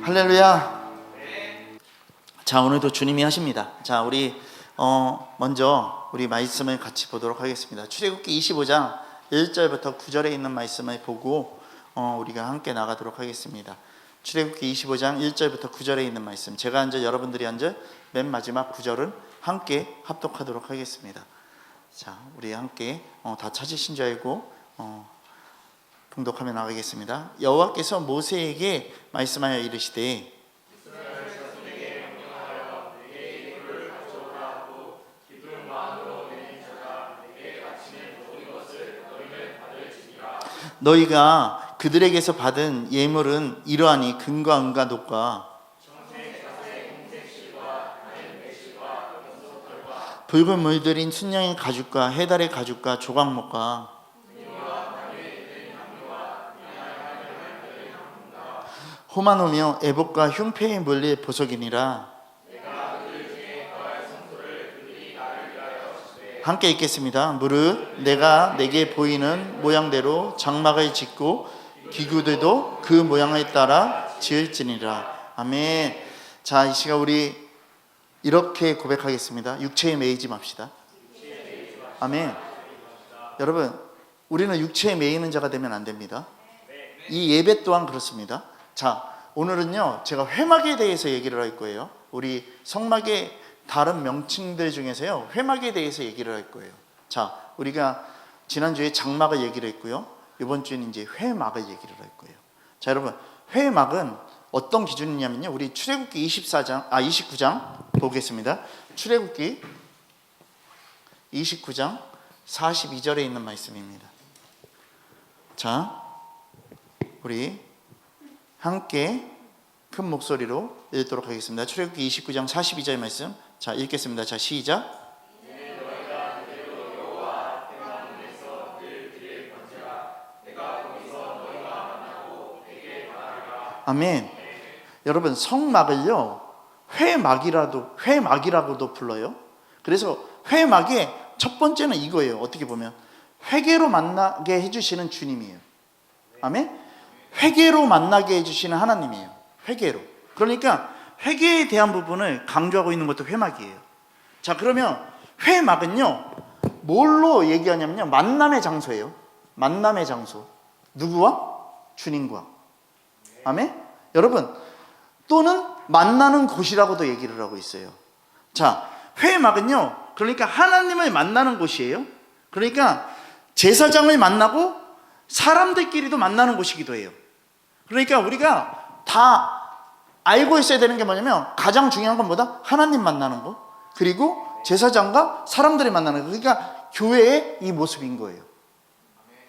할렐루야. 자, 오늘도 주님이 하십니다. 자, 우리 먼저 우리 말씀을 같이 보도록 하겠습니다. 출애굽기 25장 1절부터 9절에 있는 말씀을 보고 우리가 함께 나가도록 하겠습니다. 출애굽기 25장 1절부터 9절에 있는 말씀, 제가 한 절, 여러분들이 한 절, 맨 마지막 9절은 함께 합독하도록 하겠습니다. 자, 우리 함께 다 찾으신 줄 알고 봉독하며 나가겠습니다. 여호와께서 모세에게 말씀하여 이르시되 너희가 그들에게서 받은 예물은 이러하니 금과 은과 녹과 붉은 물들인 순양의 가죽과 해달의 가죽과 조각목과 호마노며 애복과 흉패에 물릴 보석이니라. 함께 읽겠습니다. 무릇 내가 내게 보이는 모양대로 장막을 짓고 기구들도 그 모양에 따라 지을지니라. 아멘. 자, 이 시간 우리 이렇게 고백하겠습니다. 육체에 매이지 맙시다. 아멘. 여러분, 우리는 육체에 매이는 자가 되면 안 됩니다. 이 예배 또한 그렇습니다. 자, 오늘은요, 제가 회막에 대해서 얘기를 할 거예요. 우리 성막의 다른 명칭들 중에서요, 회막에 대해서 얘기를 할 거예요. 자, 우리가 지난주에 장막을 얘기를 했고요, 이번 주에는 이제 회막을 얘기를 할 거예요. 자, 여러분, 회막은 어떤 기준이냐면요, 우리 출애굽기 29장 보겠습니다. 출애굽기 29장 42절에 있는 말씀입니다. 자, 우리 함께 큰 목소리로 읽도록 하겠습니다. 출애굽기 29장 42절 말씀. 자, 읽겠습니다. 자, 시작. 아멘. 여러분, 성막을요, 회막이라고도 불러요. 그래서 회막의 첫 번째는 이거예요. 어떻게 보면 회개로 만나게 해주시는 주님이에요. 아멘. 회개로 만나게 해주시는 하나님이에요. 회개로. 그러니까 회개에 대한 부분을 강조하고 있는 것도 회막이에요. 자, 그러면 회막은요, 뭘로 얘기하냐면요, 만남의 장소예요. 만남의 장소. 누구와? 주님과. 아멘? 여러분, 또는 만나는 곳이라고도 얘기를 하고 있어요. 자, 회막은요, 그러니까 하나님을 만나는 곳이에요. 그러니까 제사장을 만나고 사람들끼리도 만나는 곳이기도 해요. 그러니까 우리가 다 알고 있어야 되는 게 뭐냐면, 가장 중요한 건 뭐다? 하나님 만나는 거, 그리고 제사장과 사람들이 만나는 거. 그러니까 교회의 이 모습인 거예요.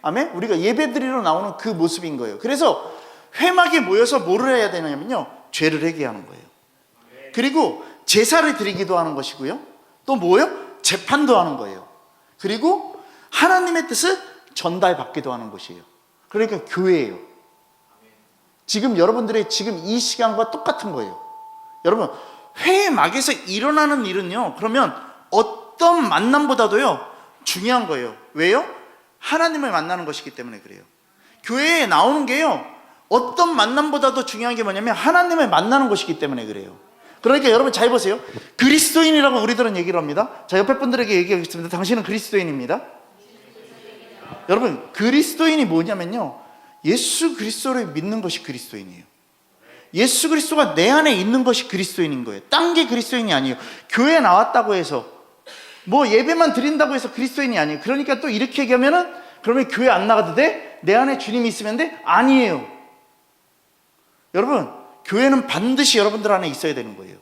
아멘? 우리가 예배드리러 나오는 그 모습인 거예요. 그래서 회막에 모여서 뭐를 해야 되냐면요, 죄를 회개하는 거예요. 그리고 제사를 드리기도 하는 것이고요, 또 뭐예요? 재판도 하는 거예요. 그리고 하나님의 뜻을 전달받기도 하는 곳이에요. 그러니까 교회예요. 지금 여러분들의 지금 이 시간과 똑같은 거예요. 여러분, 회막에서 일어나는 일은요, 그러면 어떤 만남보다도요 중요한 거예요. 왜요? 하나님을 만나는 것이기 때문에 그래요. 교회에 나오는 게요, 어떤 만남보다도 중요한 게 뭐냐면 하나님을 만나는 것이기 때문에 그래요. 그러니까 여러분 잘 보세요. 그리스도인이라고 우리들은 얘기를 합니다. 자, 옆에 분들에게 얘기하겠습니다. 당신은 그리스도인입니다. 여러분, 그리스도인이 뭐냐면요, 예수 그리스도를 믿는 것이 그리스도인이에요. 예수 그리스도가 내 안에 있는 것이 그리스도인인 거예요. 딴 게 그리스도인이 아니에요. 교회에 나왔다고 해서, 뭐 예배만 드린다고 해서 그리스도인이 아니에요. 그러니까 또 이렇게 얘기하면은, 그러면 교회 안 나가도 돼? 내 안에 주님이 있으면 돼? 아니에요. 여러분, 교회는 반드시 여러분들 안에 있어야 되는 거예요.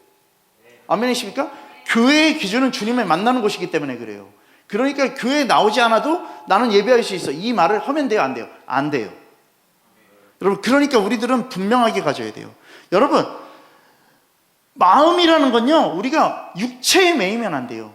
아멘이십니까? 교회의 기준은 주님을 만나는 곳이기 때문에 그래요. 그러니까 교회에 나오지 않아도 나는 예배할 수 있어, 이 말을 하면 돼요? 안 돼요? 안 돼요. 여러분, 그러니까 우리들은 분명하게 가져야 돼요. 여러분, 마음이라는 건요, 우리가 육체에 매이면 안 돼요.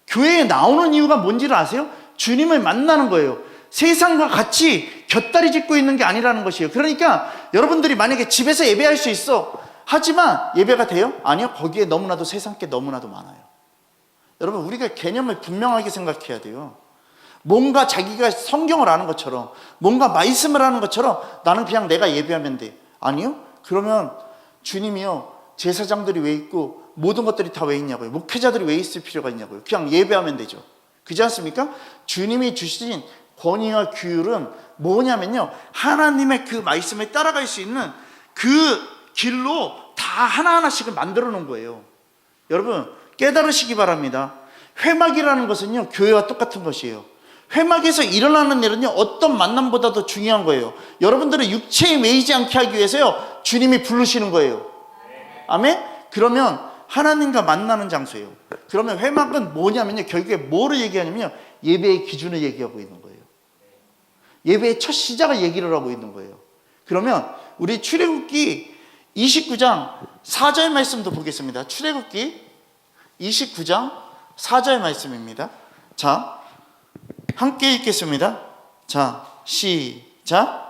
교회에 나오는 이유가 뭔지를 아세요? 주님을 만나는 거예요. 세상과 같이 곁다리 짚고 있는 게 아니라는 것이에요. 그러니까 여러분들이 만약에 집에서 예배할 수 있어, 하지만 예배가 돼요? 아니요. 거기에 너무나도 세상 게 너무나도 많아요. 여러분, 우리가 개념을 분명하게 생각해야 돼요. 뭔가 자기가 성경을 아는 것처럼, 뭔가 말씀을 하는 것처럼 나는 그냥 내가 예배하면 돼. 아니요? 그러면 주님이요, 제사장들이 왜 있고 모든 것들이 다 왜 있냐고요? 목회자들이 왜 있을 필요가 있냐고요? 그냥 예배하면 되죠. 그렇지 않습니까? 주님이 주신 권위와 규율은 뭐냐면요, 하나님의 그 말씀에 따라갈 수 있는 그 길로 다 하나하나씩을 만들어 놓은 거예요. 여러분 깨달으시기 바랍니다. 회막이라는 것은요, 교회와 똑같은 것이에요. 회막에서 일어나는 일은요, 어떤 만남보다도 중요한 거예요. 여러분들은 육체에 매이지 않게 하기 위해서요, 주님이 부르시는 거예요. 아멘? 그러면 하나님과 만나는 장소예요. 그러면 회막은 뭐냐면요, 결국에 뭐를 얘기하냐면요, 예배의 기준을 얘기하고 있는 거예요. 예배의 첫 시작을 얘기를 하고 있는 거예요. 그러면 우리 출애굽기 29장 4절 말씀도 보겠습니다. 출애굽기 29장 4절 말씀입니다. 자, 함께 읽겠습니다. 자, 시작.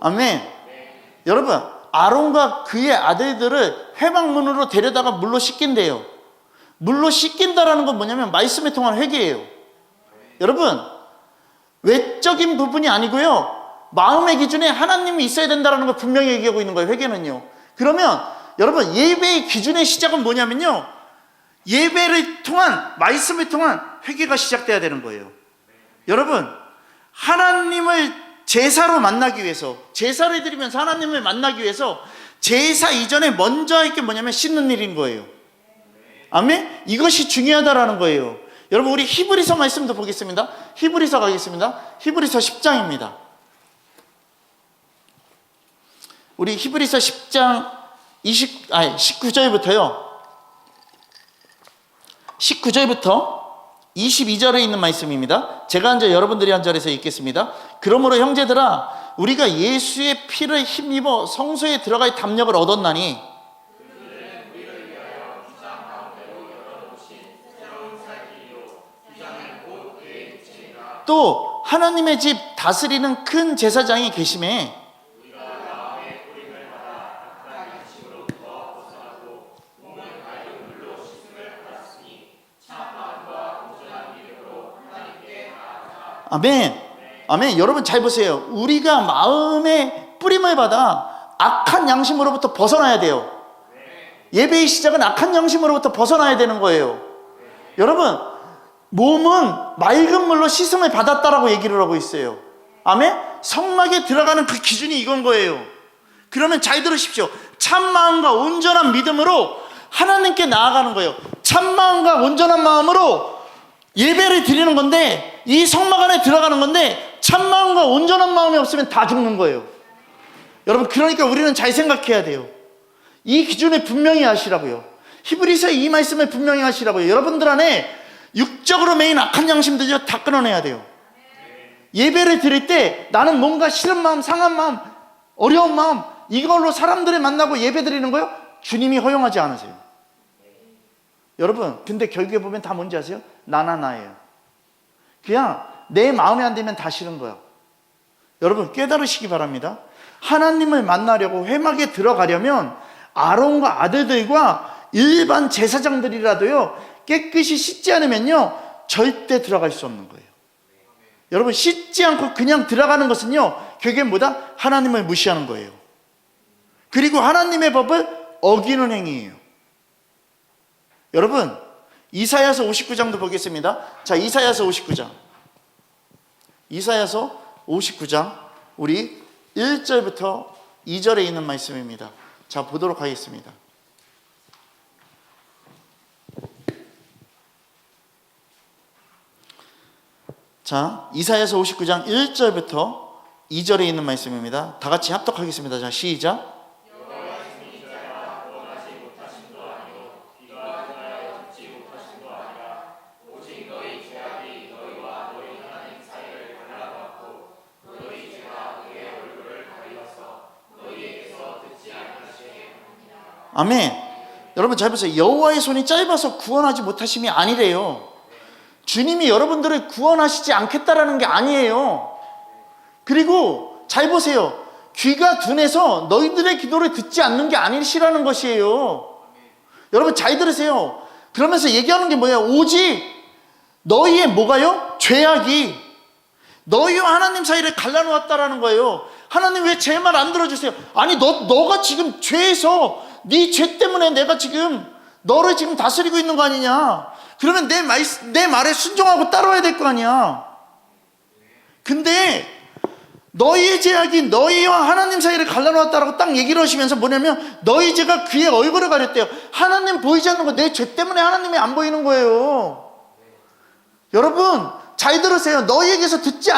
아멘. 여러분, 아론과 그의 아들들을 회막문으로 데려다가 물로 씻긴대요. 물로 씻긴다라는 건 뭐냐면 말씀에 통한 회개예요. 여러분, 외적인 부분이 아니고요, 마음의 기준에 하나님이 있어야 된다는 걸 분명히 얘기하고 있는 거예요. 회개는요. 그러면 여러분, 예배의 기준의 시작은 뭐냐면요, 예배를 통한, 말씀을 통한 회개가 시작돼야 되는 거예요. 여러분, 하나님을 제사로 만나기 위해서, 제사를 드리면서 하나님을 만나기 위해서 제사 이전에 먼저 할 게 뭐냐면 씻는 일인 거예요. 아멘? 이것이 중요하다라는 거예요. 여러분, 우리 히브리서 말씀도 보겠습니다. 히브리서 가겠습니다. 히브리서 10장입니다. 우리 히브리서 10장 19절부터요. 19절부터 22절에 있는 말씀입니다. 제가 한 절, 여러분들이 한 절에서 읽겠습니다. 그러므로 형제들아, 우리가 예수의 피를 힘입어 성소에 들어갈 담력을 얻었나니 또 하나님의 집 다스리는 큰 제사장이 계심에 아멘. 아멘. 여러분 잘 보세요. 우리가 마음의 뿌림을 받아 악한 양심으로부터 벗어나야 돼요. 예배의 시작은 악한 양심으로부터 벗어나야 되는 거예요. 여러분, 몸은 맑은 물로 씻음을 받았다라고 얘기를 하고 있어요. 아멘. 성막에 들어가는 그 기준이 이건 거예요. 그러면 잘 들으십시오. 참마음과 온전한 믿음으로 하나님께 나아가는 거예요. 참마음과 온전한 마음으로 예배를 드리는 건데, 이 성막 안에 들어가는 건데, 참마음과 온전한 마음이 없으면 다 죽는 거예요. 여러분, 그러니까 우리는 잘 생각해야 돼요. 이 기준을 분명히 하시라고요. 히브리서의 이 말씀을 분명히 하시라고요. 여러분들 안에 육적으로 매인 악한 양심들을 다 끊어내야 돼요. 예배를 드릴 때 나는 뭔가 싫은 마음, 상한 마음, 어려운 마음, 이걸로 사람들을 만나고 예배 드리는 거요? 주님이 허용하지 않으세요. 여러분, 근데 결국에 보면 다 뭔지 아세요? 나예요. 그냥 내 마음에 안 들면 다 싫은 거야. 여러분 깨달으시기 바랍니다. 하나님을 만나려고 회막에 들어가려면 아론과 아들들과 일반 제사장들이라도요, 깨끗이 씻지 않으면요 절대 들어갈 수 없는 거예요. 여러분, 씻지 않고 그냥 들어가는 것은요, 결국엔 뭐다? 하나님을 무시하는 거예요. 그리고 하나님의 법을 어기는 행위예요. 여러분, 이사야서 59장도 보겠습니다. 자, 이사야서 59장. 이사야서 59장 우리 1절부터 2절에 있는 말씀입니다. 자, 보도록 하겠습니다. 자, 이사야서 59장 1절부터 2절에 있는 말씀입니다. 다 같이 합독하겠습니다. 자, 시작. 아멘. 여러분 잘 보세요. 여호와의 손이 짧아서 구원하지 못하심이 아니래요. 주님이 여러분들을 구원하시지 않겠다라는 게 아니에요. 그리고 잘 보세요. 귀가 둔해서 너희들의 기도를 듣지 않는 게 아니시라는 것이에요. 여러분 잘 들으세요. 그러면서 얘기하는 게 뭐예요? 오직 너희의 뭐가요? 죄악이 너희와 하나님 사이를 갈라놓았다라는 거예요. 하나님 왜 제 말 안 들어주세요? 아니 너가 지금 죄에서 네 죄 때문에 내가 지금 너를 지금 다스리고 있는 거 아니냐? 그러면 내 말에 순종하고 따라와야 될 거 아니야. 근데 너희의 죄악이 너희와 하나님 사이를 갈라놓았다라고 딱 얘기를 하시면서 뭐냐면 너희 죄가 그의 얼굴을 가렸대요. 하나님 보이지 않는 거 내 죄 때문에 하나님이 안 보이는 거예요. 여러분 잘 들으세요. 너희에게서 듣지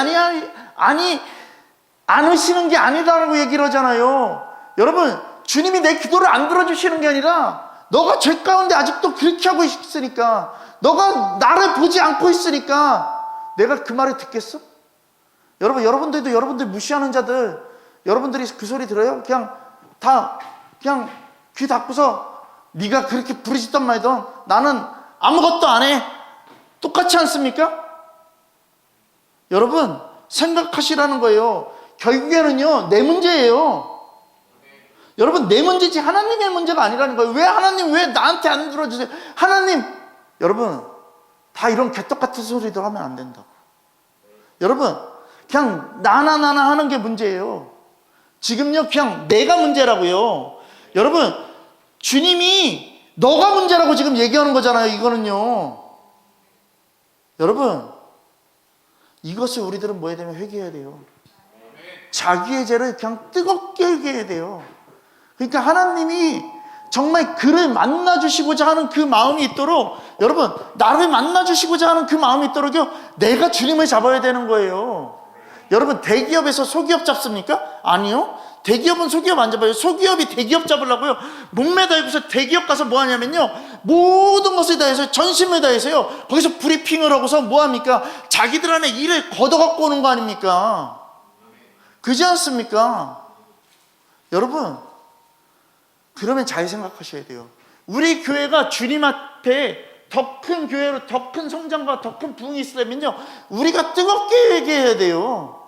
않으시는 게 아니다라고 얘기를 하잖아요. 여러분 주님이 내 기도를 안 들어주시는 게 아니라 너가 죄 가운데 아직도 그렇게 하고 있으니까, 너가 나를 보지 않고 있으니까 내가 그 말을 듣겠어? 여러분들도 여러분들 무시하는 자들, 여러분들이 그 소리 들어요? 그냥 귀 닫고서 네가 그렇게 부르짖던 말던 나는 아무것도 안 해. 똑같지 않습니까? 여러분 생각하시라는 거예요. 결국에는요 내 문제예요. 여러분 내 문제지 하나님의 문제가 아니라는 거예요. 왜 하나님 왜 나한테 안 들어주세요? 하나님, 여러분 다 이런 개떡 같은 소리들 하면 안 된다고. 여러분 그냥 나나 하는 게 문제예요. 지금요 그냥 내가 문제라고요. 여러분 주님이 너가 문제라고 지금 얘기하는 거잖아요. 이거는요. 여러분 이것을 우리들은 뭐 해야 되면 회개해야 돼요. 자기의 죄를 그냥 뜨겁게 회개해야 돼요. 그러니까 하나님이 정말 그를 만나주시고자 하는 그 마음이 있도록, 여러분 나를 만나주시고자 하는 그 마음이 있도록요 내가 주님을 잡아야 되는 거예요. 여러분 대기업에서 소기업 잡습니까? 아니요. 대기업은 소기업 안 잡아요. 소기업이 대기업 잡으려고요 목매달고서 대기업 가서 뭐 하냐면요 모든 것을 다해서 전심을 다해서요 거기서 브리핑을 하고서 뭐 합니까? 자기들 안에 일을 걷어갖고 오는 거 아닙니까? 그렇지 않습니까? 여러분 그러면 잘 생각하셔야 돼요. 우리 교회가 주님 앞에 더 큰 교회로 더 큰 성장과 더 큰 부흥이 있으려면요 우리가 뜨겁게 얘기해야 돼요.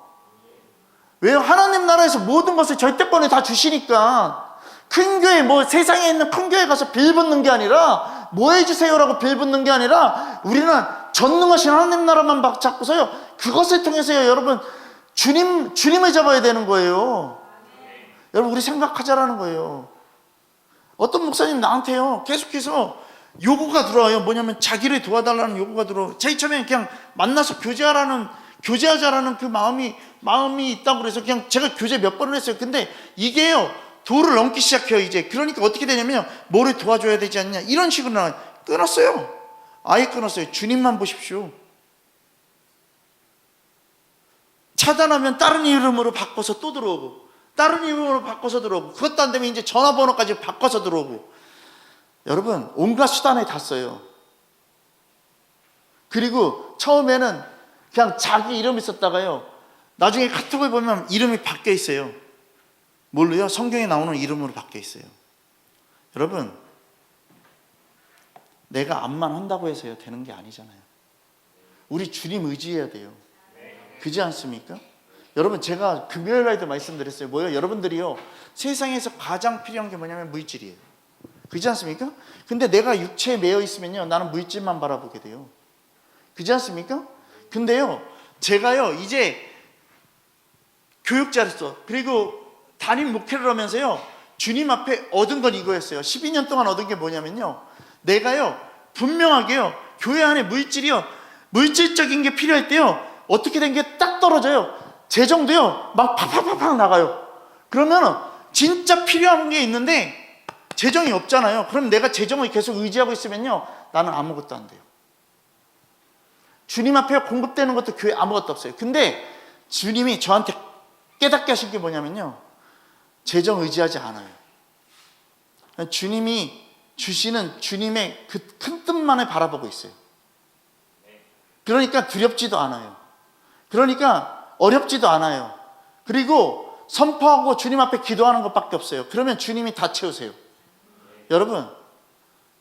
왜요? 하나님 나라에서 모든 것을 절대권을 다 주시니까. 큰 교회, 뭐 세상에 있는 큰 교회 가서 빌붙는 게 아니라 뭐 해주세요라고 빌붙는 게 아니라 우리는 전능하신 하나님 나라만 잡고서요 그것을 통해서요 여러분 주님을 잡아야 되는 거예요. 여러분 우리 생각하자라는 거예요. 어떤 목사님 나한테요 계속해서 요구가 들어와요. 뭐냐면 자기를 도와달라는 요구가 들어와요. 제일 처음에 그냥 만나서 교제하자라는 그 마음이 있다고 그래서 그냥 제가 교제 몇 번을 했어요. 근데 이게요 도를 넘기 시작해요 이제. 그러니까 어떻게 되냐면요 뭐를 도와줘야 되지 않냐 이런 식으로 나와요. 끊었어요. 아예 끊었어요. 주님만 보십시오. 차단하면 다른 이름으로 바꿔서 또 들어오고, 다른 이름으로 바꿔서 들어오고, 그것도 안 되면 이제 전화번호까지 바꿔서 들어오고. 여러분 온갖 수단에 다 써요. 그리고 처음에는 그냥 자기 이름이 썼다가요 나중에 카톡을 보면 이름이 바뀌어 있어요. 뭘로요? 성경에 나오는 이름으로 바뀌어 있어요. 여러분 내가 암만 한다고 해서요 되는 게 아니잖아요. 우리 주님 의지해야 돼요. 그렇지 않습니까? 여러분 제가 금요일 날도 말씀드렸어요. 뭐요? 여러분들이요 세상에서 가장 필요한 게 뭐냐면 물질이에요. 그렇지 않습니까? 근데 내가 육체에 매여 있으면요 나는 물질만 바라보게 돼요. 그렇지 않습니까? 근데요 제가요 이제 교육자로서 그리고 담임 목회를 하면서요 주님 앞에 얻은 건 이거였어요. 12년 동안 얻은 게 뭐냐면요 내가요 분명하게요 교회 안에 물질적인 게 필요할 때요 어떻게 된 게 딱 떨어져요. 재정도요 막 팍팍팍팍 나가요. 그러면 진짜 필요한 게 있는데 재정이 없잖아요. 그럼 내가 재정을 계속 의지하고 있으면요 나는 아무것도 안 돼요. 주님 앞에 공급되는 것도 교회 아무것도 없어요. 근데 주님이 저한테 깨닫게 하신 게 뭐냐면요 재정 의지하지 않아요. 주님이 주시는 주님의 그 큰 뜻만을 바라보고 있어요. 그러니까 두렵지도 않아요. 그러니까 어렵지도 않아요. 그리고 선포하고 주님 앞에 기도하는 것밖에 없어요. 그러면 주님이 다 채우세요. 여러분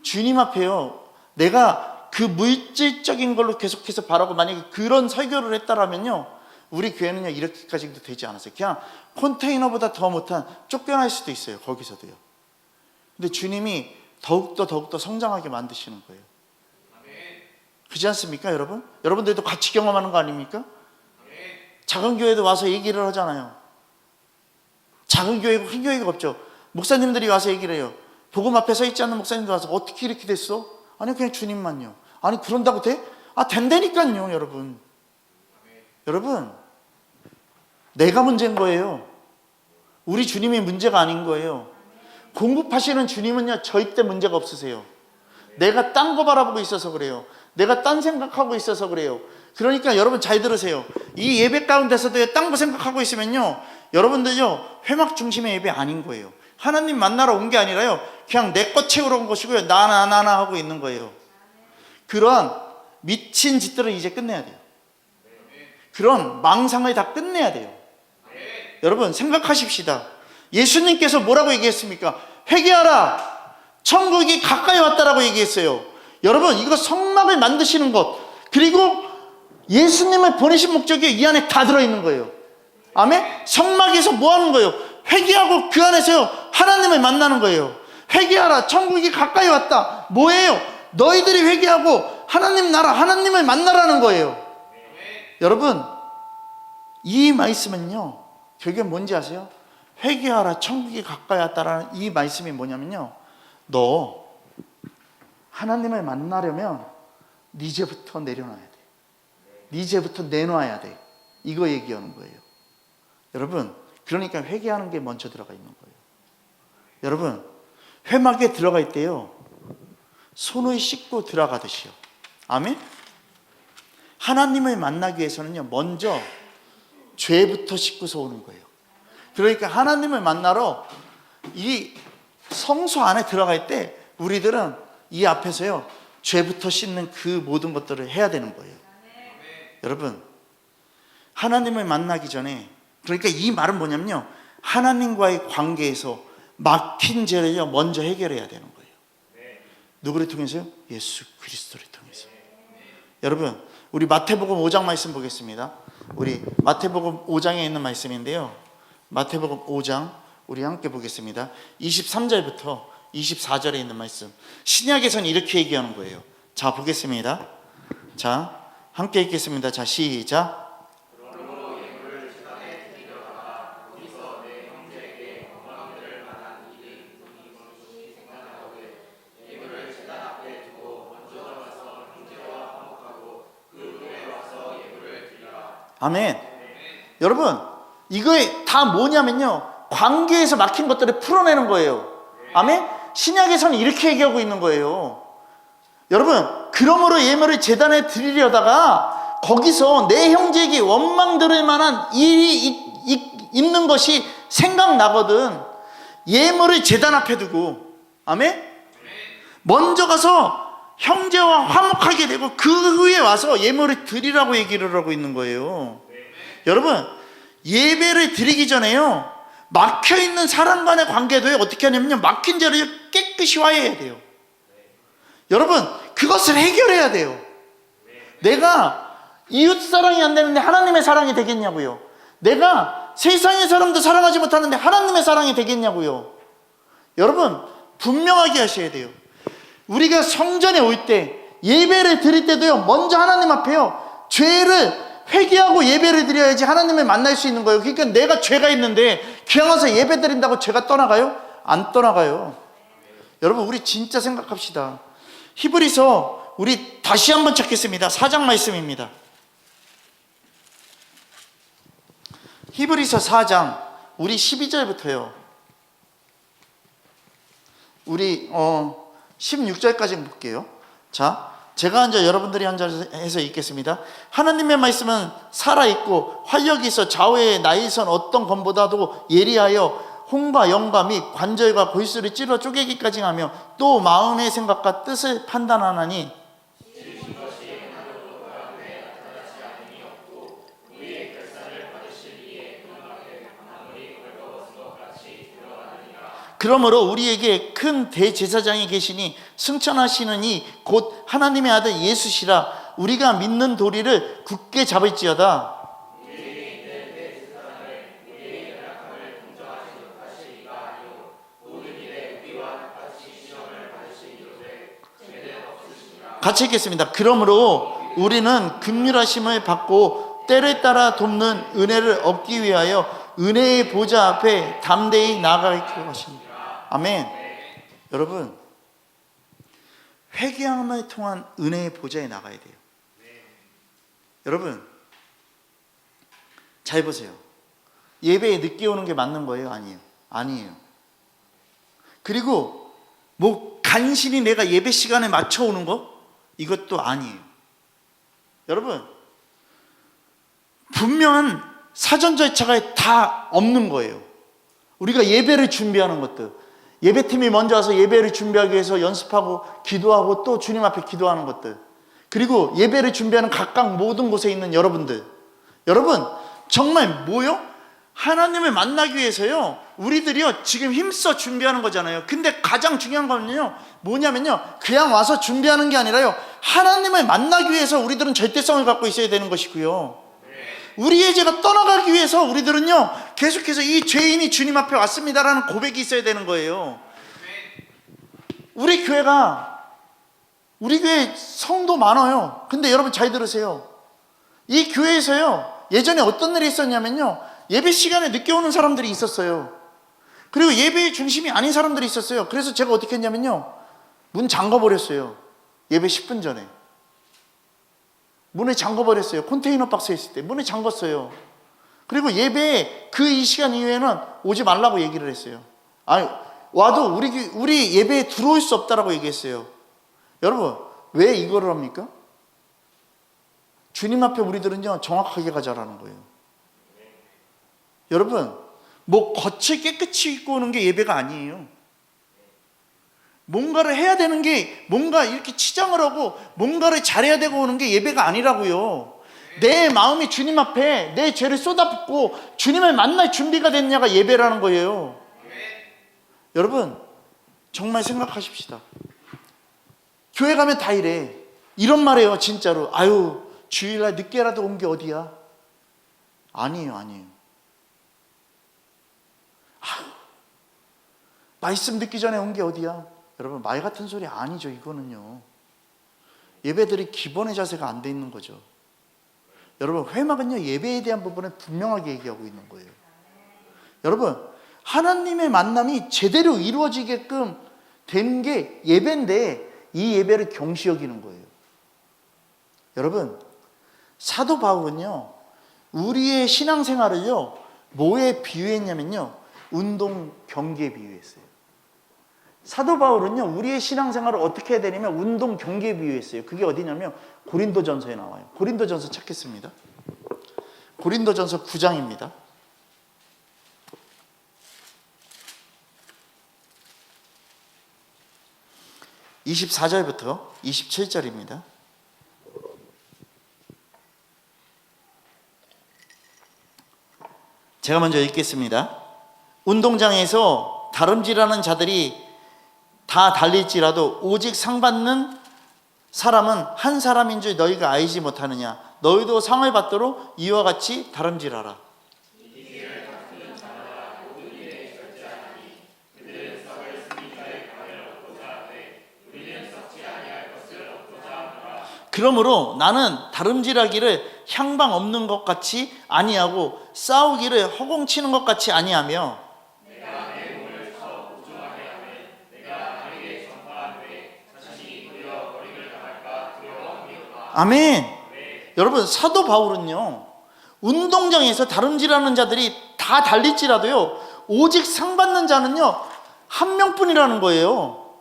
주님 앞에요 내가 그 물질적인 걸로 계속해서 바라고 만약에 그런 설교를 했다라면요 우리 교회는요 이렇게까지도 되지 않았어요. 그냥 컨테이너보다 더 못한 쫓겨날 수도 있어요. 거기서도요. 근데 주님이 더욱더 성장하게 만드시는 거예요. 그렇지 않습니까 여러분? 여러분들도 같이 경험하는 거 아닙니까? 작은 교회도 와서 얘기를 하잖아요. 작은 교회고 큰 교회가 없죠. 목사님들이 와서 얘기를 해요. 복음 앞에 서 있지 않는 목사님들 와서 어떻게 이렇게 됐어? 아니 그냥 주님만요. 아니 그런다고 돼? 아 된다니까요. 여러분 내가 문제인 거예요. 우리 주님이 문제가 아닌 거예요. 공급하시는 주님은요 절대 문제가 없으세요. 내가 딴 거 바라보고 있어서 그래요. 내가 딴 생각하고 있어서 그래요. 그러니까 여러분 잘 들으세요. 이 예배 가운데서도 딴 거 생각하고 있으면요 여러분들요 회막 중심의 예배 아닌 거예요. 하나님 만나러 온 게 아니라요 그냥 내 것 채우러 온 것이고요. 나나 하고 있는 거예요. 그런 미친 짓들을 이제 끝내야 돼요. 그런 망상을 다 끝내야 돼요. 여러분 생각하십시다. 예수님께서 뭐라고 얘기했습니까? 회개하라 천국이 가까이 왔다라고 얘기했어요. 여러분 이거 성막을 만드시는 것 그리고 예수님을 보내신 목적이 이 안에 다 들어있는 거예요. 아멘? 성막에서 뭐 하는 거예요? 회개하고 그 안에서요 하나님을 만나는 거예요. 회개하라 천국이 가까이 왔다. 뭐예요? 너희들이 회개하고 하나님 나라 하나님을 만나라는 거예요. 여러분 이 말씀은요 결국엔 뭔지 아세요? 회개하라 천국이 가까이 왔다라는 이 말씀이 뭐냐면요 너 하나님을 만나려면 네 죄부터 내려놔야 돼. 네 죄부터 내놔야 돼. 이거 얘기하는 거예요. 여러분 그러니까 회개하는 게 먼저 들어가 있는 거예요. 여러분 회막에 들어갈 때요 손을 씻고 들어가듯이요. 아멘? 하나님을 만나기 위해서는요 먼저 죄부터 씻고서 오는 거예요. 그러니까 하나님을 만나러 이 성소 안에 들어갈 때 우리들은 이 앞에서요 죄부터 씻는 그 모든 것들을 해야 되는 거예요. 여러분 하나님을 만나기 전에 그러니까 이 말은 뭐냐면요 하나님과의 관계에서 막힌 죄를요 먼저 해결해야 되는 거예요. 누구를 통해서요? 예수 그리스도를 통해서. 여러분 우리 마태복음 5장 말씀 보겠습니다. 우리 마태복음 5장에 있는 말씀인데요 마태복음 5장 우리 함께 보겠습니다. 23절부터 24절에 있는 말씀. 신약에서는 이렇게 얘기하는 거예요. 자 보겠습니다. 자 함께 읽겠습니다. 자 시작. 아멘. 여러분 이거에 다 뭐냐면요 관계에서 막힌 것들을 풀어내는 거예요. 아멘. 신약에서는 이렇게 얘기하고 있는 거예요. 여러분 그러므로 예물을 제단에 드리려다가 거기서 내 형제에게 원망 들을 만한 일이 있는 것이 생각나거든 예물을 제단 앞에 두고 아멘. 먼저 가서 형제와 화목하게 되고 그 후에 와서 예물을 드리라고 얘기를 하고 있는 거예요. 여러분 예배를 드리기 전에요 막혀있는 사람 간의 관계도 어떻게 하냐면요 막힌 죄를 깨끗이 화해해야 돼요. 여러분 그것을 해결해야 돼요. 내가 이웃 사랑이 안 되는데 하나님의 사랑이 되겠냐고요. 내가 세상의 사람도 사랑하지 못하는데 하나님의 사랑이 되겠냐고요. 여러분 분명하게 하셔야 돼요. 우리가 성전에 올 때 예배를 드릴 때도요 먼저 하나님 앞에요 죄를 회개하고 예배를 드려야지 하나님을 만날 수 있는 거예요. 그러니까 내가 죄가 있는데 그냥 와서 예배 드린다고 죄가 떠나가요? 안 떠나가요. 여러분 우리 진짜 생각합시다. 히브리서 우리 다시 한번 찾겠습니다. 4장 말씀입니다. 히브리서 4장 우리 12절부터요 우리 16절까지 볼게요. 자 제가 앉아 여러분들이 앉아서 읽겠습니다. 하나님의 말씀은 살아있고 활력이 있어 좌우의 나일선 어떤 검보다도 예리하여 홍과 영과 및 관절과 골수를 찔러 쪼개기까지 하며 또 마음의 생각과 뜻을 판단하나니 그러므로 우리에게 큰 대제사장이 계시니 승천하시는 이 곧 하나님의 아들 예수시라. 우리가 믿는 도리를 굳게 잡을지어다. 같이 읽겠습니다. 그러므로 우리는 긍휼하심을 받고 때를 따라 돕는 은혜를 얻기 위하여 은혜의 보좌 앞에 담대히 나아가기로 하십니다. 아멘. 여러분, 회개함을 통한 은혜의 보좌에 나가야 돼요. 여러분, 잘 보세요. 예배에 늦게 오는 게 맞는 거예요? 아니에요? 아니에요. 그리고 뭐 간신히 내가 예배 시간에 맞춰 오는 거? 이것도 아니에요. 여러분, 분명한 사전 절차가 다 없는 거예요. 우리가 예배를 준비하는 것들, 예배팀이 먼저 와서 예배를 준비하기 위해서 연습하고 기도하고 또 주님 앞에 기도하는 것들, 그리고 예배를 준비하는 각각 모든 곳에 있는 여러분들, 여러분 정말 뭐요? 하나님을 만나기 위해서요, 우리들이요 지금 힘써 준비하는 거잖아요. 근데 가장 중요한 거는요 뭐냐면요, 그냥 와서 준비하는 게 아니라요, 하나님을 만나기 위해서 우리들은 절대성을 갖고 있어야 되는 것이고요, 우리의 죄가 떠나가기 위해서 우리들은요 계속해서 이 죄인이 주님 앞에 왔습니다라는 고백이 있어야 되는 거예요. 우리 교회 성도 많아요. 근데 여러분 잘 들으세요. 이 교회에서요 예전에 어떤 일이 있었냐면요, 예배 시간에 늦게 오는 사람들이 있었어요. 그리고 예배의 중심이 아닌 사람들이 있었어요. 그래서 제가 어떻게 했냐면요, 문 잠궈버렸어요. 예배 10분 전에 문을 잠궈버렸어요. 컨테이너 박스에 있을 때 문을 잠궜어요. 그리고 예배에 이 시간 이후에는 오지 말라고 얘기를 했어요. 아니, 와도 우리 예배에 들어올 수 없다라고 얘기했어요. 여러분, 왜 이거를 합니까? 주님 앞에 우리들은요 정확하게 가자라는 거예요. 여러분, 뭐 겉을 깨끗이 입고 오는 게 예배가 아니에요. 뭔가를 해야 되는 게, 뭔가 이렇게 치장을 하고 뭔가를 잘해야 되고 오는 게 예배가 아니라고요. 내 마음이 주님 앞에 내 죄를 쏟아붓고 주님을 만날 준비가 됐냐가 예배라는 거예요. 여러분 정말 생각하십시다. 교회 가면 다 이래. 이런 말이에요 진짜로. 아유, 주일날 늦게라도 온 게 어디야? 아니에요. 말씀 듣기 전에 온 게 어디야? 여러분, 말 같은 소리 아니죠. 이거는요, 예배들이 기본의 자세가 안 돼 있는 거죠. 여러분, 회막은요 예배에 대한 부분을 분명하게 얘기하고 있는 거예요. 여러분, 하나님의 만남이 제대로 이루어지게끔 되는 게 예배인데 이 예배를 경시 여기는 거예요. 여러분, 사도 바울은요 우리의 신앙생활을요 뭐에 비유했냐면요, 운동 경기에 비유했어요. 사도 바울은요 우리의 신앙생활을 어떻게 해야 되냐면 운동 경기에 비유했어요. 그게 어디냐면 고린도전서에 나와요. 고린도전서 찾겠습니다. 고린도전서 9장입니다. 24절부터 27절입니다. 제가 먼저 읽겠습니다. 운동장에서 다름질하는 자들이 다 달릴지라도 오직 상 받는 사람은 한 사람인 줄 너희가 알지 못하느냐? 너희도 상을 받도록 이와 같이 다름질하라. 그러므로 나는 다름질하기를 향방 없는 것 같이 아니하고 싸우기를 허공치는 것 같이 아니하며 아멘. 여러분, 사도 바울은요 운동장에서 다름질하는 자들이 다 달릴지라도요 오직 상 받는 자는요 한 명뿐이라는 거예요.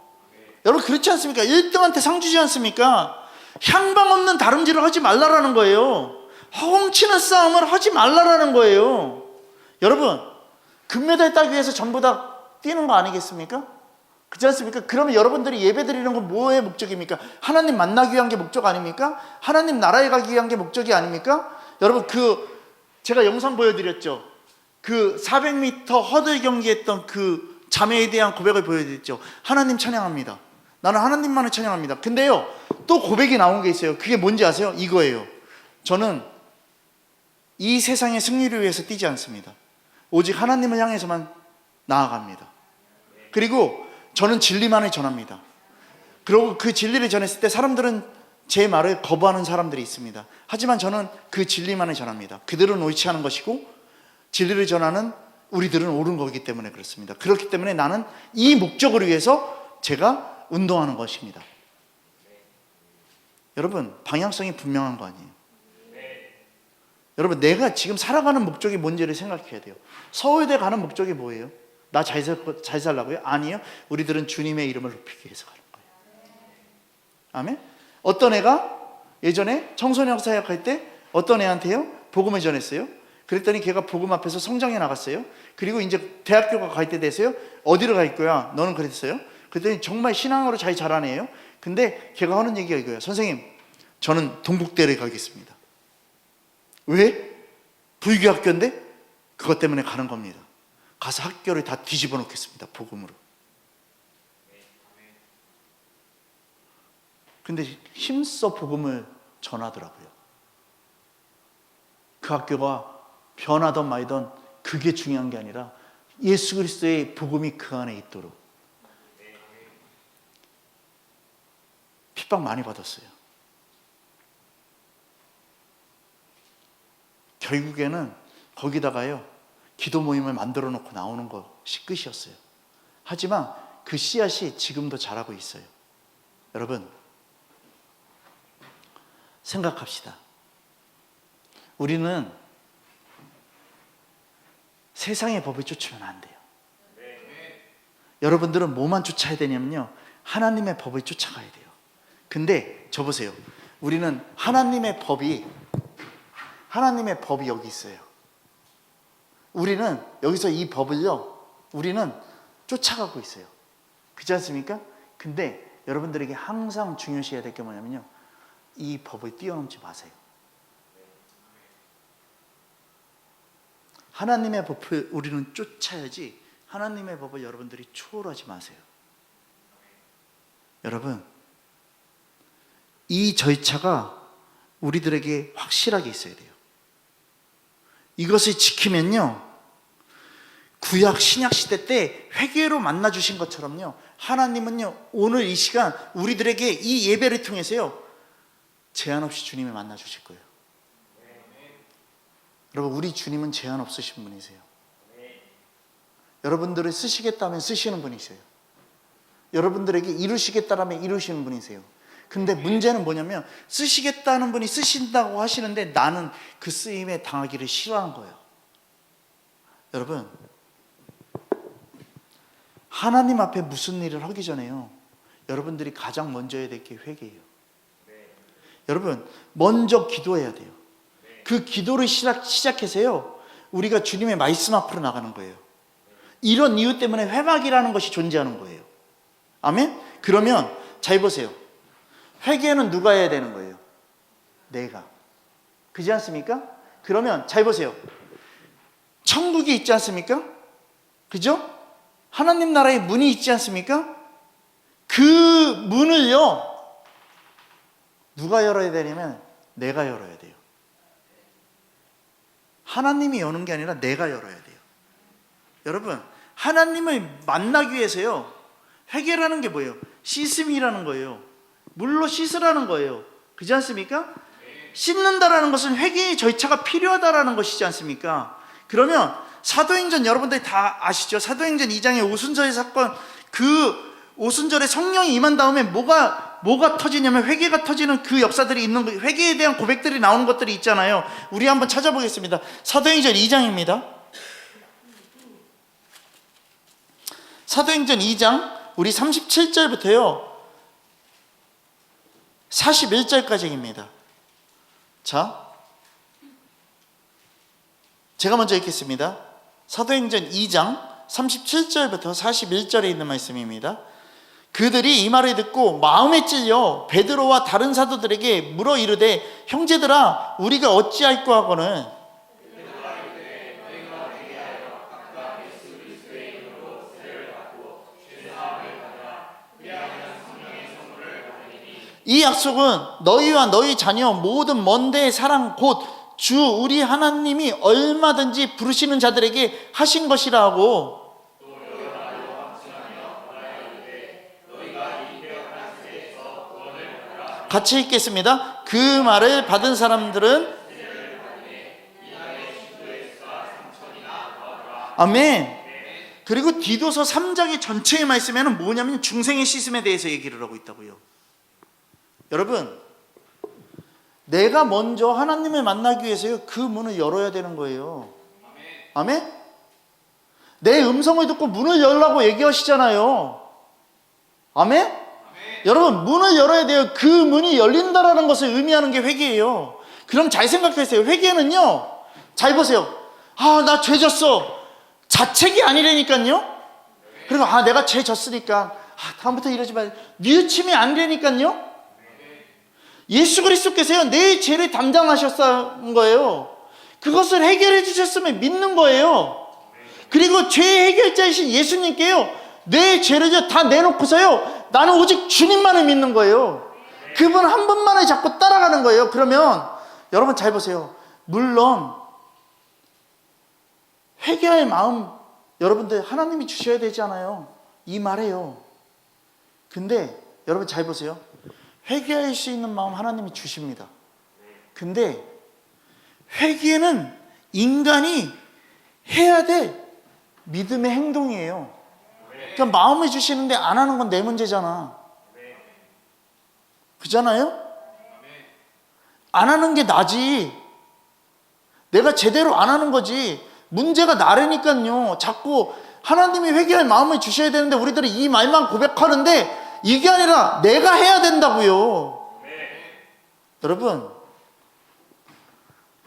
여러분, 그렇지 않습니까? 1등한테 상 주지 않습니까? 향방 없는 다름질을 하지 말라라는 거예요. 허공치는 싸움을 하지 말라라는 거예요. 여러분, 금메달 따기 위해서 전부 다 뛰는 거 아니겠습니까? 그렇지 않습니까? 그러면 여러분들이 예배 드리는 건 뭐의 목적입니까? 하나님 만나기 위한 게 목적 아닙니까? 하나님 나라에 가기 위한 게 목적이 아닙니까? 여러분, 제가 영상 보여드렸죠. 400m 허들 경기했던 자매에 대한 고백을 보여드렸죠. 하나님 찬양합니다. 나는 하나님만을 찬양합니다. 근데요 또 고백이 나온 게 있어요. 그게 뭔지 아세요? 이거예요. 저는 이 세상의 승리를 위해서 뛰지 않습니다. 오직 하나님을 향해서만 나아갑니다. 그리고 저는 진리만을 전합니다. 그리고 그 진리를 전했을 때 사람들은 제 말을 거부하는 사람들이 있습니다. 하지만 저는 그 진리만을 전합니다. 그들은 옳지 않은 것이고 진리를 전하는 우리들은 옳은 거기 때문에 그렇습니다. 그렇기 때문에 나는 이 목적을 위해서 제가 운동하는 것입니다. 여러분, 방향성이 분명한 거 아니에요? 여러분, 내가 지금 살아가는 목적이 뭔지를 생각해야 돼요. 서울대 가는 목적이 뭐예요? 나 잘 살라고요? 아니요. 우리들은 주님의 이름을 높이기 위해서 가는 거예요. 아멘? 어떤 애가 예전에 청소년 사역할 때 어떤 애한테요? 복음을 전했어요. 그랬더니 걔가 복음 앞에서 성장해 나갔어요. 그리고 이제 대학교가 갈 때 됐어요. 어디로 갈 거야? 너는 그랬어요. 그랬더니 정말 신앙으로 잘 자란 애예요. 근데 걔가 하는 얘기가 이거예요. 선생님, 저는 동국대를 가겠습니다. 왜? 불교 학교인데 그것 때문에 가는 겁니다. 가서 학교를 다 뒤집어 놓겠습니다. 복음으로. 근데 힘써 복음을 전하더라고요. 그 학교가 변하던 말던 그게 중요한 게 아니라 예수 그리스도의 복음이 그 안에 있도록. 핍박 많이 받았어요. 결국에는 거기다가요, 기도 모임을 만들어 놓고 나오는 것이 끝이었어요. 하지만 그 씨앗이 지금도 자라고 있어요. 여러분, 생각합시다. 우리는 세상의 법을 쫓으면 안 돼요. 여러분들은 뭐만 쫓아야 되냐면요, 하나님의 법을 쫓아가야 돼요. 근데 저 보세요. 우리는 하나님의 법이 여기 있어요. 우리는 여기서 이 법을요, 우리는 쫓아가고 있어요. 그렇지 않습니까? 근데 여러분들에게 항상 중요시해야 될 게 뭐냐면요, 이 법을 뛰어넘지 마세요. 하나님의 법을 우리는 쫓아야지 하나님의 법을 여러분들이 초월하지 마세요. 여러분, 이 절차가 우리들에게 확실하게 있어야 돼요. 이것을 지키면요, 구약 신약 시대 때 회개로 만나 주신 것처럼요, 하나님은요 오늘 이 시간 우리들에게 이 예배를 통해서요 제한 없이 주님을 만나 주실 거예요. 여러분, 우리 주님은 제한 없으신 분이세요. 여러분들을 쓰시겠다면 쓰시는 분이세요. 여러분들에게 이루시겠다면 이루시는 분이세요. 근데 문제는 뭐냐면, 쓰시겠다는 분이 쓰신다고 하시는데 나는 그 쓰임에 당하기를 싫어하는 거예요. 여러분, 하나님 앞에 무슨 일을 하기 전에요, 여러분들이 가장 먼저 해야 될 게 회개예요. 여러분, 먼저 기도해야 돼요. 그 기도를 시작해서요 우리가 주님의 말씀 앞으로 나가는 거예요. 이런 이유 때문에 회막이라는 것이 존재하는 거예요. 아멘? 그러면 잘 보세요. 회개는 누가 해야 되는 거예요? 내가. 그렇지 않습니까? 그러면 잘 보세요. 천국이 있지 않습니까? 그죠? 하나님 나라의 문이 있지 않습니까? 그 문을요 누가 열어야 되냐면 내가 열어야 돼요. 하나님이 여는 게 아니라 내가 열어야 돼요. 여러분, 하나님을 만나기 위해서요 회개라는 게 뭐예요? 씻음이라는 거예요. 물로 씻으라는 거예요. 그렇지 않습니까? 씻는다라는 것은 회개의 절차가 필요하다라는 것이지 않습니까? 그러면 사도행전 여러분들이 다 아시죠? 사도행전 2장의 오순절의 사건, 그 오순절에 성령이 임한 다음에 뭐가 터지냐면 회개가 터지는 그 역사들이 있는 거예요. 회개에 대한 고백들이 나오는 것들이 있잖아요. 우리 한번 찾아보겠습니다. 사도행전 2장입니다. 사도행전 2장 우리 37절부터요 41절까지입니다. 자, 제가 먼저 읽겠습니다. 사도행전 2장 37절부터 41절에 있는 말씀입니다. 그들이 이 말을 듣고 마음에 찔려 베드로와 다른 사도들에게 물어 이르되, 형제들아, 우리가 어찌할꼬 하거늘 이 약속은 너희와 너희 자녀 모든 먼 데의 사랑 곧 주 우리 하나님이 얼마든지 부르시는 자들에게 하신 것이라 하고, 같이 읽겠습니다. 그 말을 받은 사람들은 아멘. 그리고 디도서 3장의 전체의 말씀에는 뭐냐면 중생의 씻음에 대해서 얘기를 하고 있다고요. 여러분, 내가 먼저 하나님을 만나기 위해서요, 그 문을 열어야 되는 거예요. 아멘? 내 음성을 듣고 문을 열라고 얘기하시잖아요. 아멘? 여러분, 문을 열어야 돼요. 그 문이 열린다라는 것을 의미하는 게 회개예요. 그럼 잘 생각하세요. 회개는요, 잘 보세요. 아, 나 죄 졌어. 자책이 아니라니까요. 그리고 내가 죄 졌으니까 다음부터 이러지 말. 뉘우침이 아니라니까요. 예수 그리스도께서요, 내 죄를 담당하셨던 거예요. 그것을 해결해 주셨으면 믿는 거예요. 그리고 죄 해결자이신 예수님께요, 내 죄를 다 내놓고서요, 나는 오직 주님만을 믿는 거예요. 그분 한 분만을 자꾸 따라가는 거예요. 그러면 여러분 잘 보세요. 물론 회개할 마음 여러분들 하나님이 주셔야 되잖아요. 이 말해요. 근데 여러분 잘 보세요. 회개할 수 있는 마음 하나님이 주십니다. 근데 회개는 인간이 해야 될 믿음의 행동이에요. 그러니까 마음을 주시는데 안 하는 건 내 문제잖아. 그잖아요? 안 하는 게 나지. 내가 제대로 안 하는 거지. 문제가 나라니까요. 자꾸 하나님이 회개할 마음을 주셔야 되는데 우리들이 이 말만 고백하는데 이게 아니라 내가 해야 된다고요. 여러분,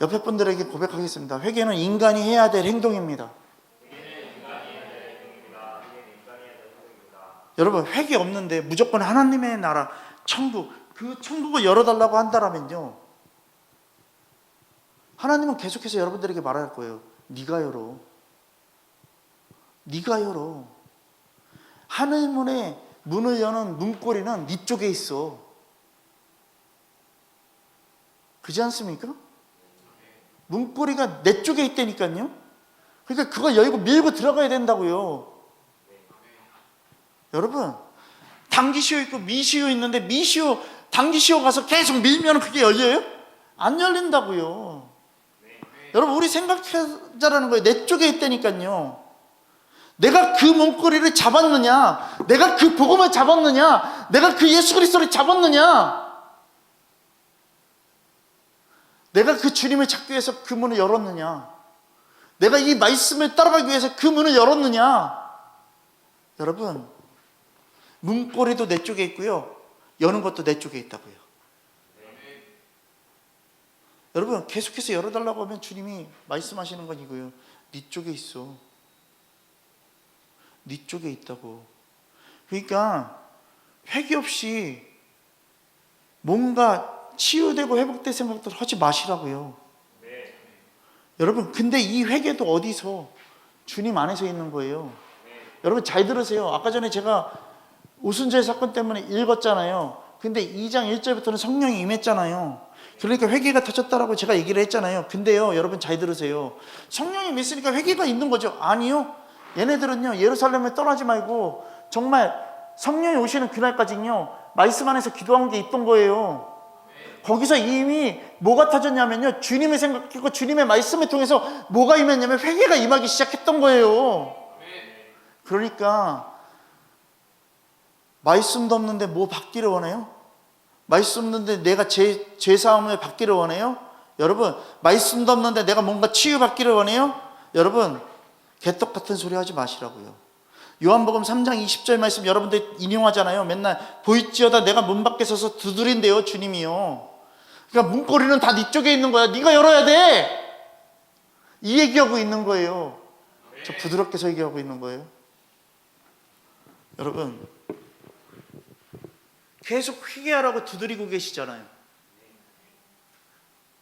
옆에 분들에게 고백하겠습니다. 회개는 인간이 해야 될 행동입니다. 여러분, 회개 없는데 무조건 하나님의 나라, 천국, 그 천국을 열어달라고 한다면요, 하나님은 계속해서 여러분들에게 말할 거예요. 네가 열어. 네가 열어. 하늘문에 문을 여는 문고리는 네 쪽에 있어. 그렇지 않습니까? 문고리가 내 쪽에 있다니까요. 그러니까 그걸 열고 밀고 들어가야 된다고요. 여러분, 당기시오 있고 미시오 있는데 미시오, 당기시오 가서 계속 밀면 그게 열려요? 안 열린다고요. 여러분, 우리 생각하자라는 거예요. 내 쪽에 있다니까요. 내가 그 문고리를 잡았느냐, 내가 그 복음을 잡았느냐, 내가 그 예수 그리스도를 잡았느냐, 내가 그 주님을 찾기 위해서 그 문을 열었느냐, 내가 이 말씀을 따라가기 위해서 그 문을 열었느냐. 여러분, 문고리도 내 쪽에 있고요, 여는 것도 내 쪽에 있다고요. 여러분, 계속해서 열어달라고 하면 주님이 말씀하시는 건 이거예요. 네 쪽에 있어. 네 쪽에 있다고. 그러니까 회개 없이 뭔가 치유되고 회복될 생각들 하지 마시라고요. 여러분, 근데 이 회개도 어디서? 주님 안에서 있는 거예요. 여러분 잘 들으세요. 아까 전에 제가 오순절 사건 때문에 읽었잖아요. 근데 2장 1절부터는 성령이 임했잖아요. 그러니까 회개가 터졌다라고 제가 얘기를 했잖아요. 근데요, 여러분 잘 들으세요. 성령이 임했으니까 회개가 있는 거죠? 아니요. 얘네들은요, 예루살렘을 떠나지 말고 정말 성령이 오시는 그날까지는요, 말씀 안에서 기도한 게 있던 거예요. 거기서 이미 뭐가 터졌냐면요, 주님을 생각했고 주님의 말씀을 통해서 뭐가 임했냐면 회개가 임하기 시작했던 거예요. 그러니까 말씀도 없는데 뭐 받기를 원해요? 말씀 없는데 내가 죄사함을 받기를 원해요? 여러분, 말씀도 없는데 내가 뭔가 치유받기를 원해요? 여러분, 개떡 같은 소리 하지 마시라고요. 요한복음 3장 20절 말씀 여러분들 인용하잖아요. 맨날 보일지어다 내가 문 밖에 서서 두드린대요, 주님이요. 그러니까 문고리는 다 네 쪽에 있는 거야. 네가 열어야 돼. 이 얘기하고 있는 거예요. 저 부드럽게 설교하고 있는 거예요. 여러분, 계속 회개하라고 두드리고 계시잖아요.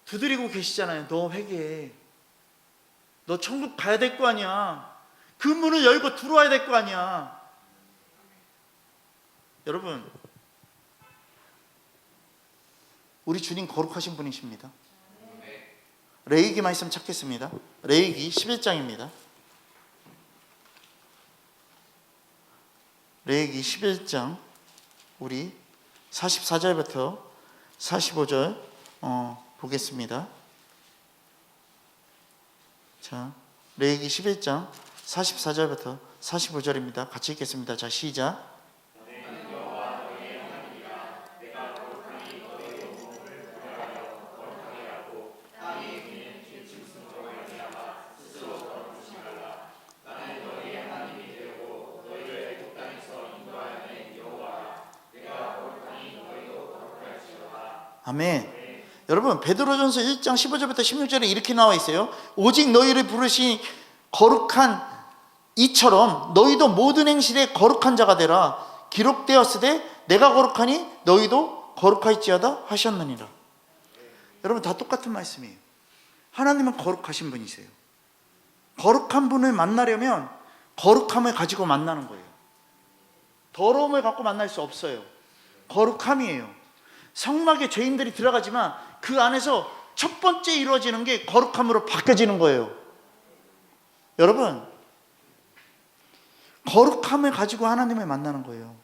두드리고 계시잖아요. 너 회개해. 너 천국 가야 될 거 아니야. 그 문을 열고 들어와야 될 거 아니야. 여러분, 우리 주님 거룩하신 분이십니다. 레위기 말씀 찾겠습니다. 레위기 11장입니다. 레위기 11장 우리 44절부터 45절 보겠습니다. 자, 레위기 11장 44절부터 45절입니다. 같이 읽겠습니다. 자, 시작. 아멘. 여러분, 베드로전서 1장 15절부터 16절에 이렇게 나와 있어요. 오직 너희를 부르신 거룩한 이처럼 너희도 모든 행실에 거룩한 자가 되라. 기록되었으되 내가 거룩하니 너희도 거룩할지어다 하셨느니라. 여러분, 다 똑같은 말씀이에요. 하나님은 거룩하신 분이세요. 거룩한 분을 만나려면 거룩함을 가지고 만나는 거예요. 더러움을 갖고 만날 수 없어요. 거룩함이에요. 성막에 죄인들이 들어가지만 그 안에서 첫 번째 이루어지는 게 거룩함으로 바뀌어지는 거예요. 여러분, 거룩함을 가지고 하나님을 만나는 거예요.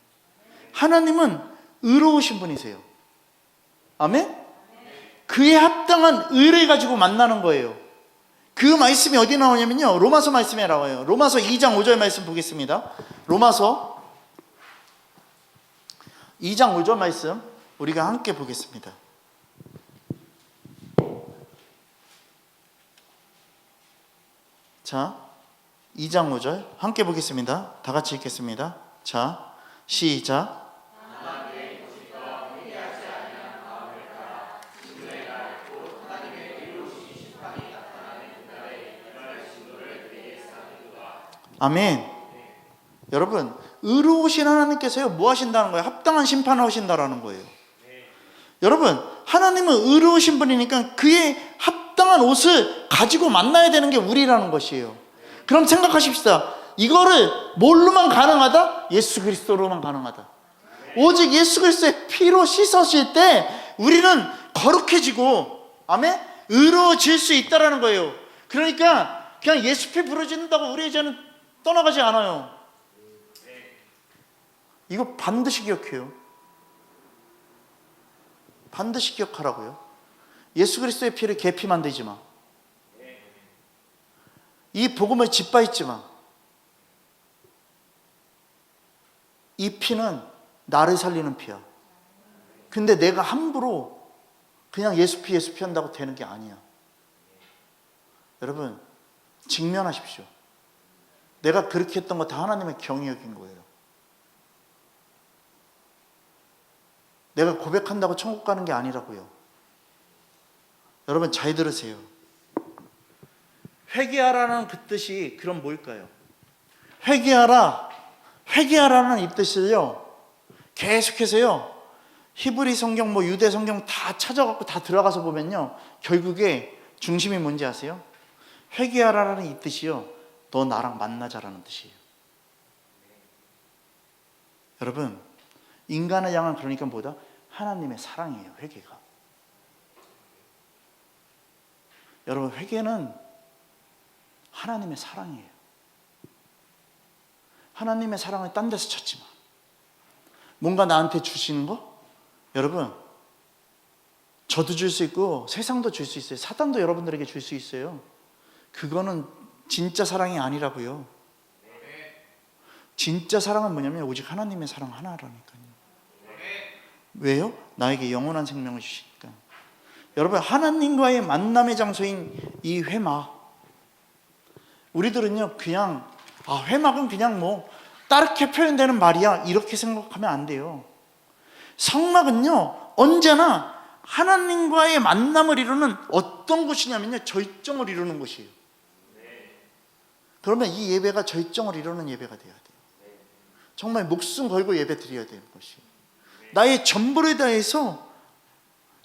하나님은 의로우신 분이세요. 아멘? 그에 합당한 의를 가지고 만나는 거예요. 그 말씀이 어디 나오냐면요, 로마서 말씀에 나와요. 로마서 2장 5절 말씀 보겠습니다. 로마서 2장 5절 말씀 우리가 함께 보겠습니다. 자, 2장 5절 함께 보겠습니다. 다 같이 읽겠습니다. 자, 시작. 아멘. 여러분, 의로우신 하나님께서요, 뭐 하신다는 거예요? 합당한 심판을 하신다라는 거예요. 여러분, 하나님은 의로우신 분이니까 그의 합당한 옷을 가지고 만나야 되는 게 우리라는 것이에요. 그럼 생각하십시다. 이거를 뭘로만 가능하다? 예수 그리스도로만 가능하다. 오직 예수 그리스도의 피로 씻으실 때 우리는 거룩해지고, 아멘? 의로워질 수 있다라는 거예요. 그러니까 그냥 예수 피 부러진다고 우리 이제는 떠나가지 않아요. 이거 반드시 기억해요. 반드시 기억하라고요. 예수 그리스도의 피를 계피 만들지 마. 이 복음을 짓밟지 마. 이 피는 나를 살리는 피야. 근데 내가 함부로 그냥 예수 피 한다고 되는 게 아니야. 여러분, 직면하십시오. 내가 그렇게 했던 거 다 하나님의 경이 여긴 거예요. 내가 고백한다고 천국 가는 게 아니라고요. 여러분, 잘 들으세요. 회개하라는 그 뜻이 그럼 뭘까요? 회개하라는 이 뜻을요, 계속해서요, 히브리 성경, 유대 성경 다 찾아갖고 다 들어가서 보면요, 결국에 중심이 뭔지 아세요? 회개하라는 이 뜻이요, 너 나랑 만나자라는 뜻이에요. 여러분, 인간을 향한, 그러니까 뭐다? 하나님의 사랑이에요, 회개가. 여러분, 회개는 하나님의 사랑이에요. 하나님의 사랑을 딴 데서 찾지 마. 뭔가 나한테 주시는 거? 여러분, 저도 줄 수 있고 세상도 줄 수 있어요. 사단도 여러분들에게 줄 수 있어요. 그거는 진짜 사랑이 아니라고요. 진짜 사랑은 뭐냐면 오직 하나님의 사랑 하나라니까요. 왜요? 나에게 영원한 생명을 주시니까. 여러분, 하나님과의 만남의 장소인 이 회막, 우리들은요 그냥 회막은 그냥 따르게 표현되는 말이야 이렇게 생각하면 안 돼요. 성막은요 언제나 하나님과의 만남을 이루는 어떤 곳이냐면요, 절정을 이루는 곳이에요. 그러면 이 예배가 절정을 이루는 예배가 돼야 돼요. 정말 목숨 걸고 예배 드려야 되는 것이에요. 나의 전부를 다해서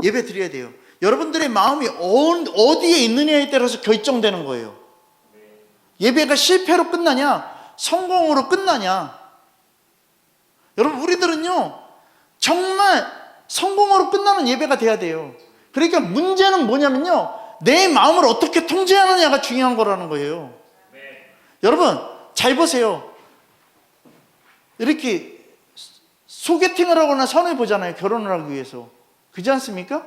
예배 드려야 돼요. 여러분들의 마음이 어디에 있느냐에 따라서 결정되는 거예요. 예배가 실패로 끝나냐, 성공으로 끝나냐. 여러분, 우리들은요 정말 성공으로 끝나는 예배가 돼야 돼요. 그러니까 문제는 뭐냐면요, 내 마음을 어떻게 통제하느냐가 중요한 거라는 거예요. 여러분, 잘 보세요. 이렇게 소개팅을 하거나 선을 보잖아요, 결혼을 하기 위해서. 그렇지 않습니까?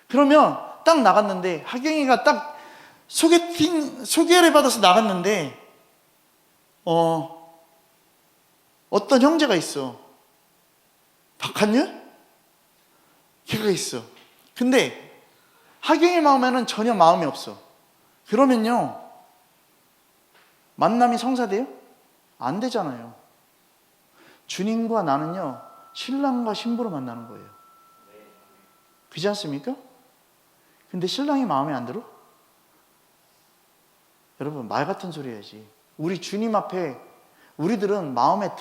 그러면 딱 나갔는데 하경이가 딱 소개를 받아서 나갔는데 어떤 형제가 있어. 박한율? 걔가 있어. 근데 하경이 마음에는 전혀 마음이 없어. 그러면요, 만남이 성사돼요? 안 되잖아요. 주님과 나는요, 신랑과 신부로 만나는 거예요. 그렇지 않습니까? 근데 신랑이 마음에 안 들어? 여러분, 말 같은 소리 해야지. 우리 주님 앞에 우리들은 마음에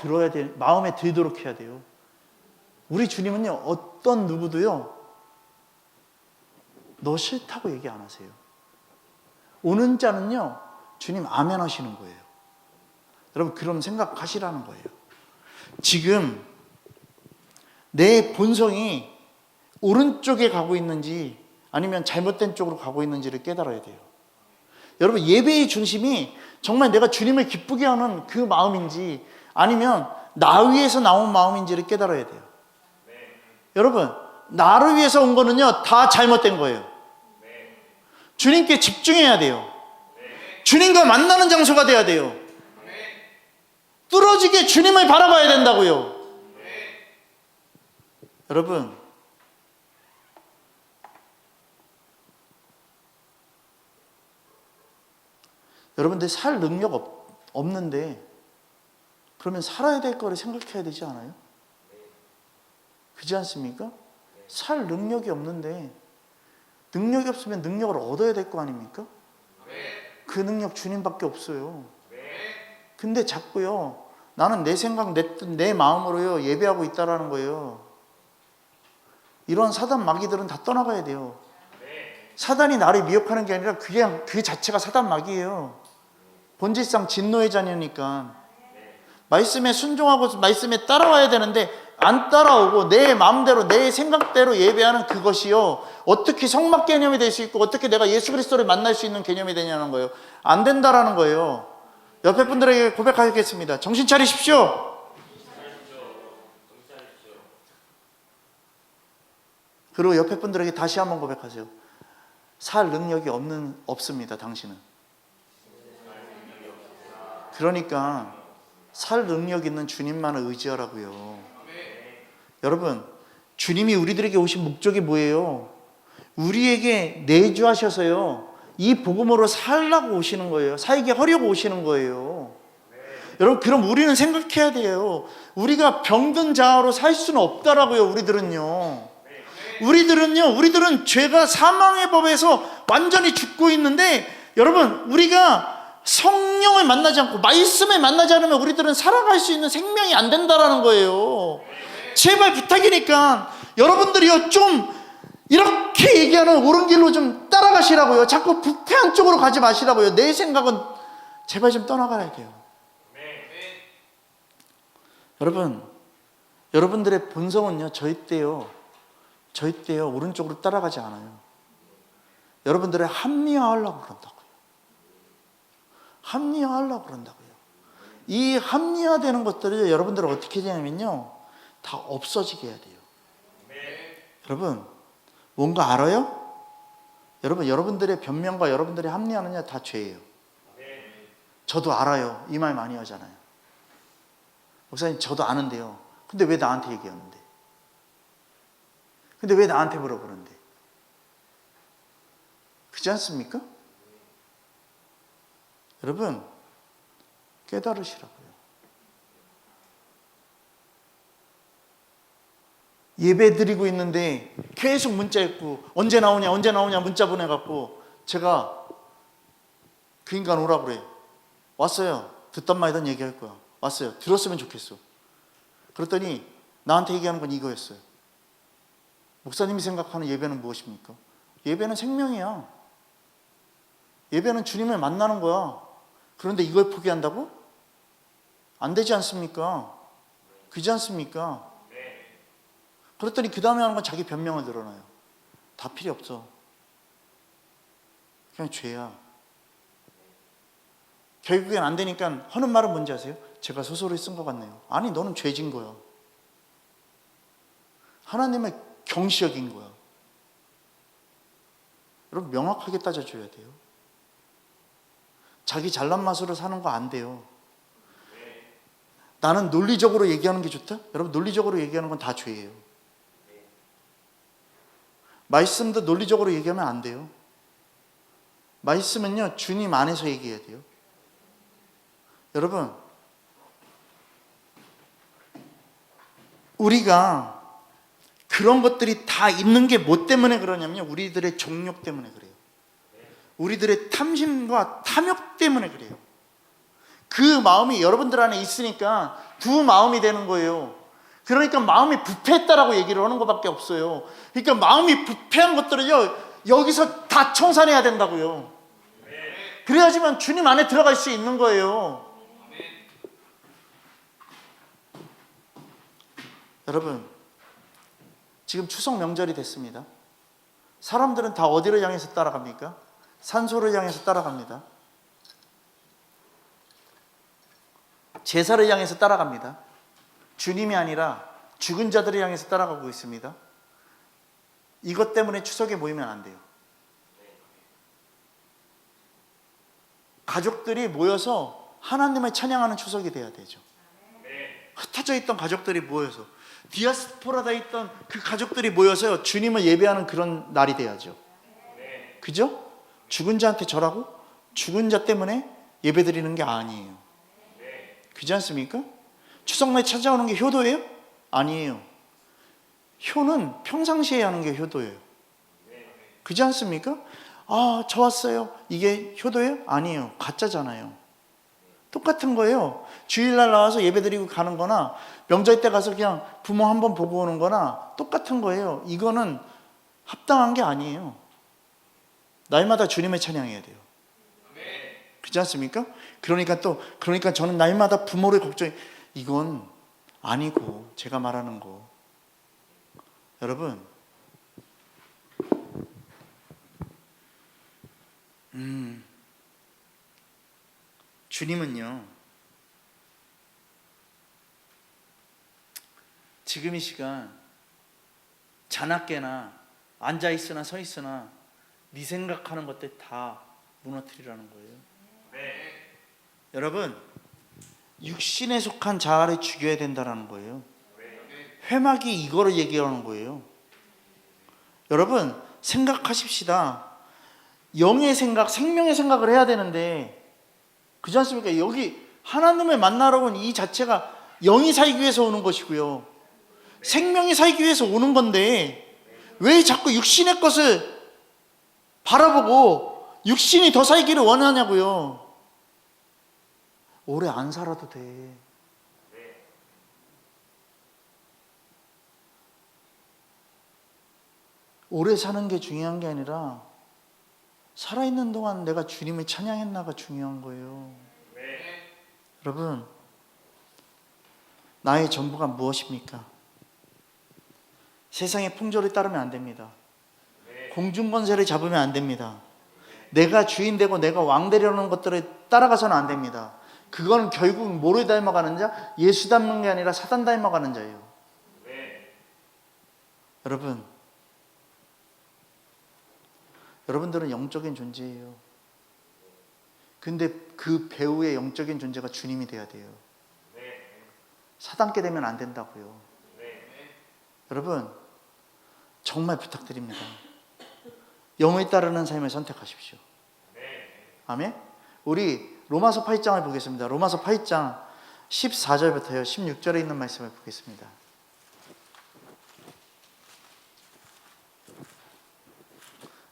들도록 해야 돼요. 우리 주님은요, 어떤 누구도요, 너 싫다고 얘기 안 하세요. 오는 자는요, 주님 아멘 하시는 거예요. 여러분, 그럼 생각하시라는 거예요. 지금 내 본성이 오른쪽에 가고 있는지 아니면 잘못된 쪽으로 가고 있는지를 깨달아야 돼요. 여러분, 예배의 중심이 정말 내가 주님을 기쁘게 하는 그 마음인지 아니면 나 위해서 나온 마음인지를 깨달아야 돼요. 여러분, 나를 위해서 온 거는요, 다 잘못된 거예요. 주님께 집중해야 돼요. 주님과 만나는 장소가 돼야 돼요. 뚫어지게 주님을 바라봐야 된다고요. 여러분, 여러분들 살 능력 없는데 그러면 살아야 될 거를 생각해야 되지 않아요? 그렇지 않습니까? 살 능력이 없는데 능력이 없으면 능력을 얻어야 될 거 아닙니까? 그 능력 주님밖에 없어요. 근데 자꾸요, 나는 내 생각, 내 마음으로요 예배하고 있다라는 거예요. 이런 사단 마귀들은 다 떠나가야 돼요. 사단이 나를 미혹하는 게 아니라 그냥 그 자체가 사단 마귀예요. 본질상 진노의 자녀니까. 말씀에 순종하고 말씀에 따라와야 되는데 안 따라오고 내 마음대로 내 생각대로 예배하는 그것이요, 어떻게 성막 개념이 될 수 있고 어떻게 내가 예수 그리스도를 만날 수 있는 개념이 되냐는 거예요. 안 된다라는 거예요. 옆에 분들에게 고백하겠습니다. 정신 차리십시오. 그리고 옆에 분들에게 다시 한번 고백하세요. 살 능력이 없습니다. 당신은. 그러니까 살 능력 있는 주님만을 의지하라고요. 여러분, 주님이 우리들에게 오신 목적이 뭐예요? 우리에게 내주하셔서요, 이 복음으로 살라고 오시는 거예요. 살게 하려고 오시는 거예요. 여러분, 그럼 우리는 생각해야 돼요. 우리가 병든 자아로 살 수는 없다라고요. 우리들은 죄가 사망의 법에서 완전히 죽고 있는데, 여러분, 우리가 성령을 만나지 않고 말씀을 만나지 않으면 우리들은 살아갈 수 있는 생명이 안 된다라는 거예요. 제발 부탁이니까 여러분들이요, 좀 이렇게 얘기하는 옳은 길로 좀 따라가시라고요. 자꾸 부패한 쪽으로 가지 마시라고요. 내 생각은 제발 좀 떠나가야 돼요. 여러분, 여러분들의 본성은요, 절대요 오른쪽으로 따라가지 않아요. 여러분들의 합리화하려고 그런다고요. 이 합리화되는 것들을 여러분들은 어떻게 되냐면요, 다 없어지게 해야 돼요. 여러분, 뭔가 알아요? 여러분, 여러분들의 변명과 여러분들의 합리화는요, 다 죄예요. 저도 알아요. 이 말 많이 하잖아요. 목사님, 저도 아는데요. 근데 왜 나한테 얘기하는데? 근데 왜 나한테 물어보는데? 그렇지 않습니까? 여러분, 깨달으시라고요. 예배 드리고 있는데 계속 문자 있고 언제 나오냐 문자 보내갖고 제가 그 인간 오라고 그래. 왔어요. 듣던 말던 얘기할 거야. 왔어요. 들었으면 좋겠어. 그랬더니 나한테 얘기하는 건 이거였어요. 목사님이 생각하는 예배는 무엇입니까? 예배는 생명이야. 예배는 주님을 만나는 거야. 그런데 이걸 포기한다고? 안 되지 않습니까? 그렇지 않습니까? 그랬더니 그 다음에 하는 건 자기 변명을 늘어나요. 다 필요 없어. 그냥 죄야. 결국엔 안 되니까 하는 말은 뭔지 아세요? 제가 소설을 쓴 것 같네요. 아니, 너는 죄진 거야. 하나님을 경시 여긴 거야. 여러분 명확하게 따져줘야 돼요. 자기 잘난 맛으로 사는 거 안 돼요. 나는 논리적으로 얘기하는 게 좋다? 여러분 논리적으로 얘기하는 건 다 죄예요. 말씀도 논리적으로 얘기하면 안 돼요. 말씀은요 주님 안에서 얘기해야 돼요. 여러분 우리가 그런 것들이 다 있는 게 뭐 때문에 그러냐면요, 우리들의 정욕 때문에 그래요. 우리들의 탐심과 탐욕 때문에 그래요. 그 마음이 여러분들 안에 있으니까 두 마음이 되는 거예요. 그러니까 마음이 부패했다라고 얘기를 하는 것밖에 없어요. 그러니까 마음이 부패한 것들을요 여기서 다 청산해야 된다고요. 그래야지만 주님 안에 들어갈 수 있는 거예요. 여러분 지금 추석 명절이 됐습니다. 사람들은 다 어디를 향해서 따라갑니까? 산소를 향해서 따라갑니다. 제사를 향해서 따라갑니다. 주님이 아니라 죽은 자들을 향해서 따라가고 있습니다. 이것 때문에 추석에 모이면 안 돼요. 가족들이 모여서 하나님을 찬양하는 추석이 돼야 되죠. 흩어져 있던 가족들이 모여서, 디아스포라다 있던 그 가족들이 모여서 주님을 예배하는 그런 날이 돼야죠. 그죠? 죽은 자한테 절하고 죽은 자 때문에 예배드리는 게 아니에요. 그렇지 않습니까? 추석날 찾아오는 게 효도예요? 아니에요. 효는 평상시에 하는 게 효도예요. 그렇지 않습니까? 아, 저 왔어요. 이게 효도예요? 아니에요. 가짜잖아요. 똑같은 거예요. 주일날 나와서 예배드리고 가는 거나 명절 때 가서 그냥 부모 한번 보고 오는 거나 똑같은 거예요. 이거는 합당한 게 아니에요. 날마다 주님을 찬양해야 돼요. 그렇지 않습니까? 그러니까 저는 날마다 부모를 걱정해. 이건 아니고, 제가 말하는 거. 여러분, 주님은요, 지금 이 시간 자나깨나 앉아있으나 서있으나 네 생각하는 것들 다 무너뜨리라는 거예요. 여러분, 육신에 속한 자아를 죽여야 된다는 거예요. 회막이 이거를 얘기하는 거예요. 여러분, 생각하십시다. 영의 생각, 생명의 생각을 해야 되는데, 그렇지 않습니까? 여기 하나님을 만나러 온 이 자체가 영이 살기 위해서 오는 것이고요, 생명이 살기 위해서 오는 건데 왜 자꾸 육신의 것을 바라보고 육신이 더 살기를 원하냐고요. 오래 안 살아도 돼. 오래 사는 게 중요한 게 아니라 살아있는 동안 내가 주님을 찬양했나가 중요한 거예요. 여러분, 나의 전부가 무엇입니까? 세상의 풍조를 따르면 안 됩니다. 공중권세를 잡으면 안 됩니다. 내가 주인 되고 내가 왕 되려는 것들을 따라가서는 안 됩니다. 그건 결국 뭐를 닮아가는 자? 예수 닮는 게 아니라 사단 닮아가는 자예요. 여러분들은 영적인 존재예요. 근데 그 배우의 영적인 존재가 주님이 돼야 돼요. 사단께 되면 안 된다고요. 여러분, 정말 부탁드립니다. 영을 따르는 삶을 선택하십시오. 아멘? 우리 로마서 8장을 보겠습니다. 로마서 8장 14절부터요 16절에 있는 말씀을 보겠습니다.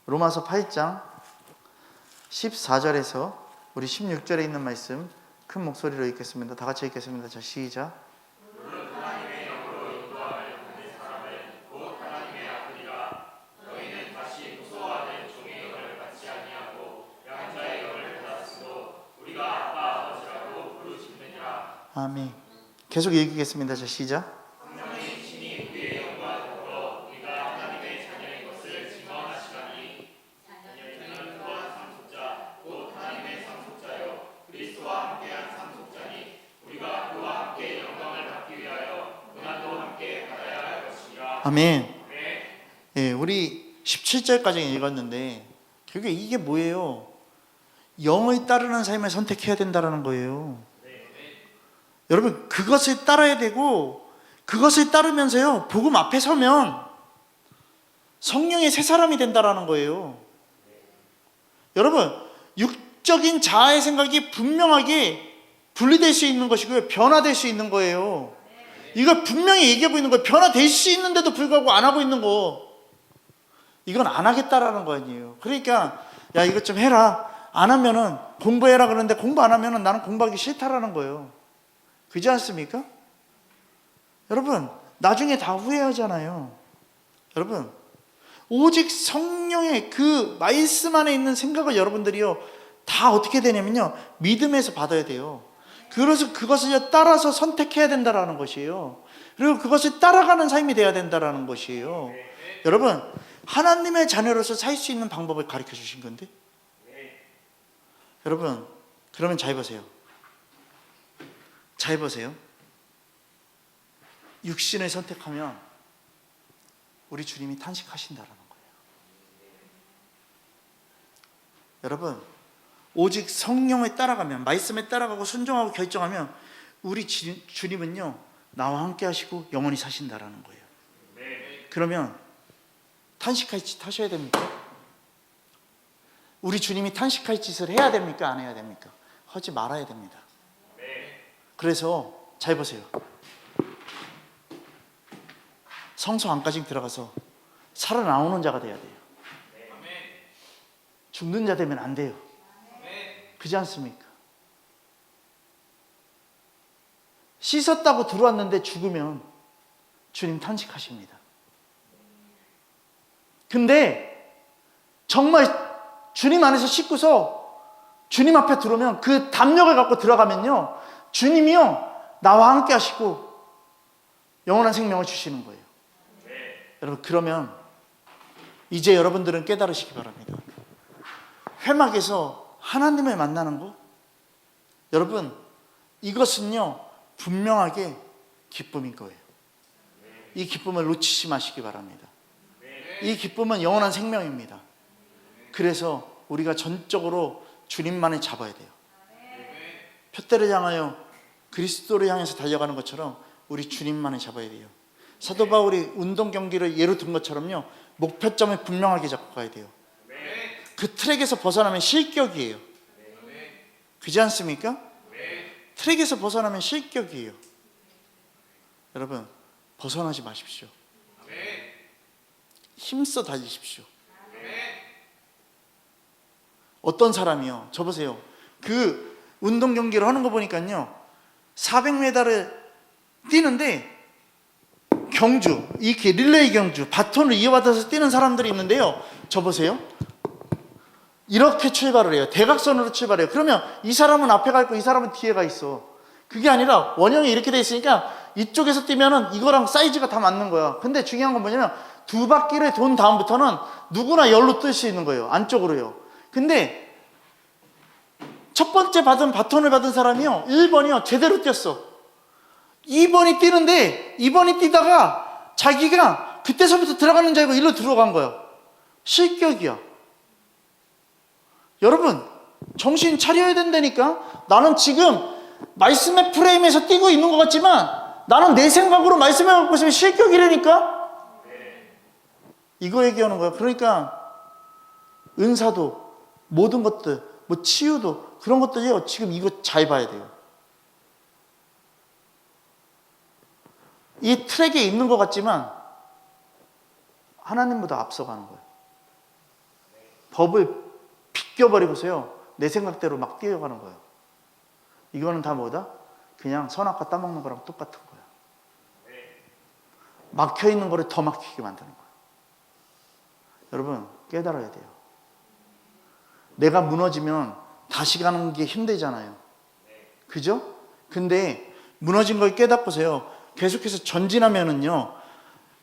로마서 8장 14절에서 우리 16절에 있는 말씀 큰 목소리로 읽겠습니다. 다 같이 읽겠습니다. 자, 시작. 아멘. 계속 읽겠습니다. 자, 시작. 아멘. 우리 17절까지 읽었는데 결국에 이게 뭐예요? 영을 따르는 삶을 선택해야 된다는 거예요. 여러분, 그것을 따라야 되고, 그것을 따르면서요, 복음 앞에 서면 성령의 새 사람이 된다는 거예요. 여러분, 육적인 자아의 생각이 분명하게 분리될 수 있는 것이고요, 변화될 수 있는 거예요. 이거 분명히 얘기하고 있는 거예요. 변화될 수 있는데도 불구하고 안 하고 있는 거, 이건 안 하겠다라는 거 아니에요. 그러니까 야, 이것 좀 해라, 안 하면은 공부해라 그러는데 공부 안 하면은 나는 공부하기 싫다라는 거예요. 그렇지 않습니까? 여러분, 나중에 다 후회하잖아요. 여러분, 오직 성령의 그 말씀 안에 있는 생각을 여러분들이요, 다 어떻게 되냐면요, 믿음에서 받아야 돼요. 그래서 그것을 따라서 선택해야 된다는 것이에요. 그리고 그것을 따라가는 삶이 돼야 된다는 것이에요. 여러분, 하나님의 자녀로서 살 수 있는 방법을 가르쳐 주신 건데, 여러분, 그러면 잘 보세요. 잘 보세요. 육신을 선택하면 우리 주님이 탄식하신다는 거예요. 여러분, 오직 성령에 따라가면, 말씀에 따라가고 순종하고 결정하면 우리 주님은요, 나와 함께 하시고 영원히 사신다라는 거예요. 그러면 탄식할 짓 하셔야 됩니까? 우리 주님이 탄식할 짓을 해야 됩니까? 안 해야 됩니까? 하지 말아야 됩니다. 그래서 잘 보세요. 성소 안까지 들어가서 살아나오는 자가 돼야 돼요. 죽는 자 되면 안 돼요. 그렇지 않습니까? 씻었다고 들어왔는데 죽으면 주님 탄식하십니다. 근데 정말 주님 안에서 씻고서 주님 앞에 들어오면, 그 담력을 갖고 들어가면요, 주님이요, 나와 함께 하시고 영원한 생명을 주시는 거예요. 여러분, 그러면 이제 여러분들은 깨달으시기 바랍니다. 회막에서 하나님을 만나는 거, 여러분, 이것은요, 분명하게 기쁨인 거예요. 이 기쁨을 놓치지 마시기 바랍니다. 이 기쁨은 영원한 생명입니다. 그래서 우리가 전적으로 주님만을 잡아야 돼요. 표대를 향하여 그리스도를 향해서 달려가는 것처럼 우리 주님만을 잡아야 돼요. 사도 바울이 운동 경기를 예로 든 것처럼요, 목표점을 분명하게 잡고 가야 돼요. 그 트랙에서 벗어나면 실격이에요. 그렇지 않습니까? 트랙에서 벗어나면 실격이에요. 여러분, 벗어나지 마십시오. 힘써 달리십시오. 어떤 사람이요, 저 보세요, 그 운동 경기를 하는 거 보니까요, 400m를 뛰는데 경주, 이렇게 릴레이 경주, 바톤을 이어받아서 뛰는 사람들이 있는데요, 저 보세요, 이렇게 출발을 해요. 대각선으로 출발해요. 그러면 이 사람은 앞에 가 있고 이 사람은 뒤에 가 있어. 그게 아니라 원형이 이렇게 돼 있으니까 이쪽에서 뛰면은 이거랑 사이즈가 다 맞는 거야. 근데 중요한 건 뭐냐면, 두 바퀴를 돈 다음부터는 누구나 열로 뛸 수 있는 거예요. 안쪽으로요. 근데 첫 번째 바톤을 받은 사람이요, 1번이요, 제대로 뛰었어. 2번이 뛰는데 2번이 뛰다가 자기가 그때서부터 들어가는 줄 알고 일로 들어간 거야. 실격이야. 여러분, 정신 차려야 된다니까. 나는 지금 말씀의 프레임에서 뛰고 있는 것 같지만 나는 내 생각으로 말씀을 갖고 있으면 실격이라니까. 이거 얘기하는 거야. 그러니까 은사도, 모든 것들, 뭐 치유도, 그런 것들이요, 지금 이거 잘 봐야 돼요. 이 트랙에 있는 것 같지만 하나님보다 앞서가는 거예요. 법을 비껴버리고서요, 내 생각대로 막 뛰어가는 거예요. 이거는 다 뭐다? 그냥 선악과 따먹는 거랑 똑같은 거예요. 막혀있는 거를 더 막히게 만드는 거예요. 여러분, 깨달아야 돼요. 내가 무너지면 다시 가는 게 힘들잖아요. 그죠? 근데 무너진 걸 깨닫고서요, 계속해서 전진하면은요,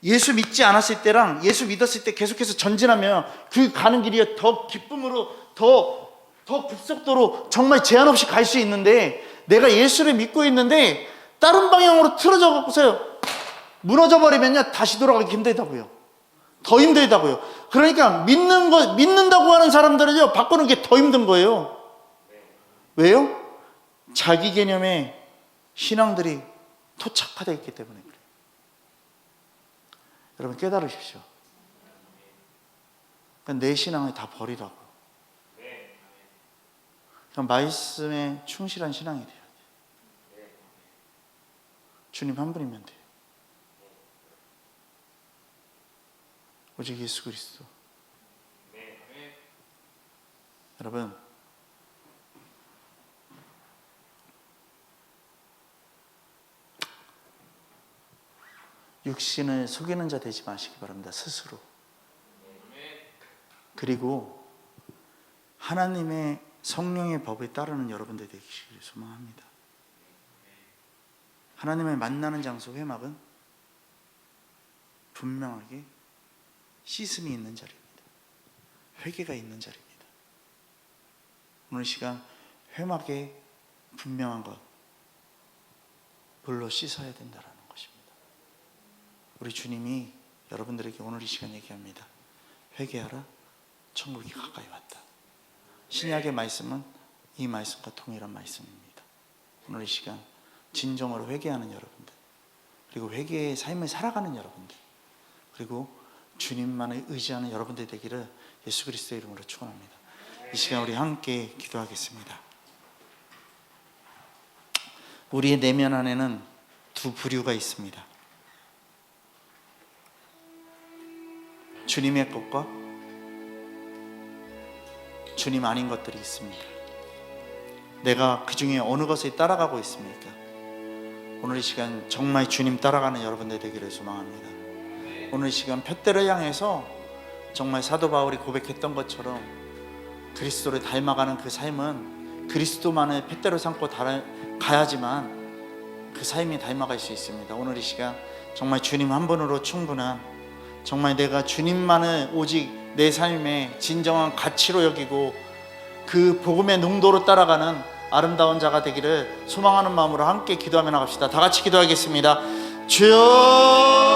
예수 믿지 않았을 때랑 예수 믿었을 때 계속해서 전진하면 그 가는 길이 더 기쁨으로, 더 급속도로 정말 제한 없이 갈 수 있는데, 내가 예수를 믿고 있는데 다른 방향으로 틀어져 갖고서요 무너져 버리면요, 다시 돌아가기 힘들다고요. 더 힘들다고요. 그러니까 믿는다고 하는 사람들은요, 바꾸는 게 더 힘든 거예요. 왜요? 자기 개념의 신앙들이 토착화되어 있기 때문에 그래요. 여러분 깨달으십시오. 그러니까 내 신앙을 다 버리라고. 그냥 말씀에 충실한 신앙이 돼야 돼요. 주님 한 분이면 돼요. 오직 예수 그리스도. 여러분, 육신을 속이는 자 되지 마시기 바랍니다. 스스로. 그리고 하나님의 성령의 법에 따르는 여러분들 되시기를 소망합니다. 하나님을 만나는 장소 회막은 분명하게 씻음이 있는 자리입니다. 회개가 있는 자리입니다. 오늘 시간 회막에 분명한 것, 물로 씻어야 된다라는 것입니다. 우리 주님이 여러분들에게 오늘 이 시간 얘기합니다. 회개하라, 천국이 가까이 왔다. 신약의 말씀은 이 말씀과 동일한 말씀입니다. 오늘 이 시간 진정으로 회개하는 여러분들, 그리고 회개의 삶을 살아가는 여러분들, 그리고 주님만을 의지하는 여러분들 되기를 예수 그리스도의 이름으로 축원합니다. 이 시간 우리 함께 기도하겠습니다. 우리의 내면 안에는 두 부류가 있습니다. 주님의 것과 주님 아닌 것들이 있습니다. 내가 그 중에 어느 것을 따라가고 있습니까? 오늘 이 시간 정말 주님 따라가는 여러분들 되기를 소망합니다. 오늘 이 시간 푯대를 향해서 정말 사도 바울이 고백했던 것처럼 그리스도를 닮아가는 그 삶은 그리스도만을 푯대로 삼고 가야지만 그 삶이 닮아갈 수 있습니다. 오늘 이 시간 정말 주님 한 분으로 충분한, 정말 내가 주님만을 오직 내 삶의 진정한 가치로 여기고 그 복음의 농도로 따라가는 아름다운 자가 되기를 소망하는 마음으로 함께 기도하며 나갑시다. 다 같이 기도하겠습니다. 주여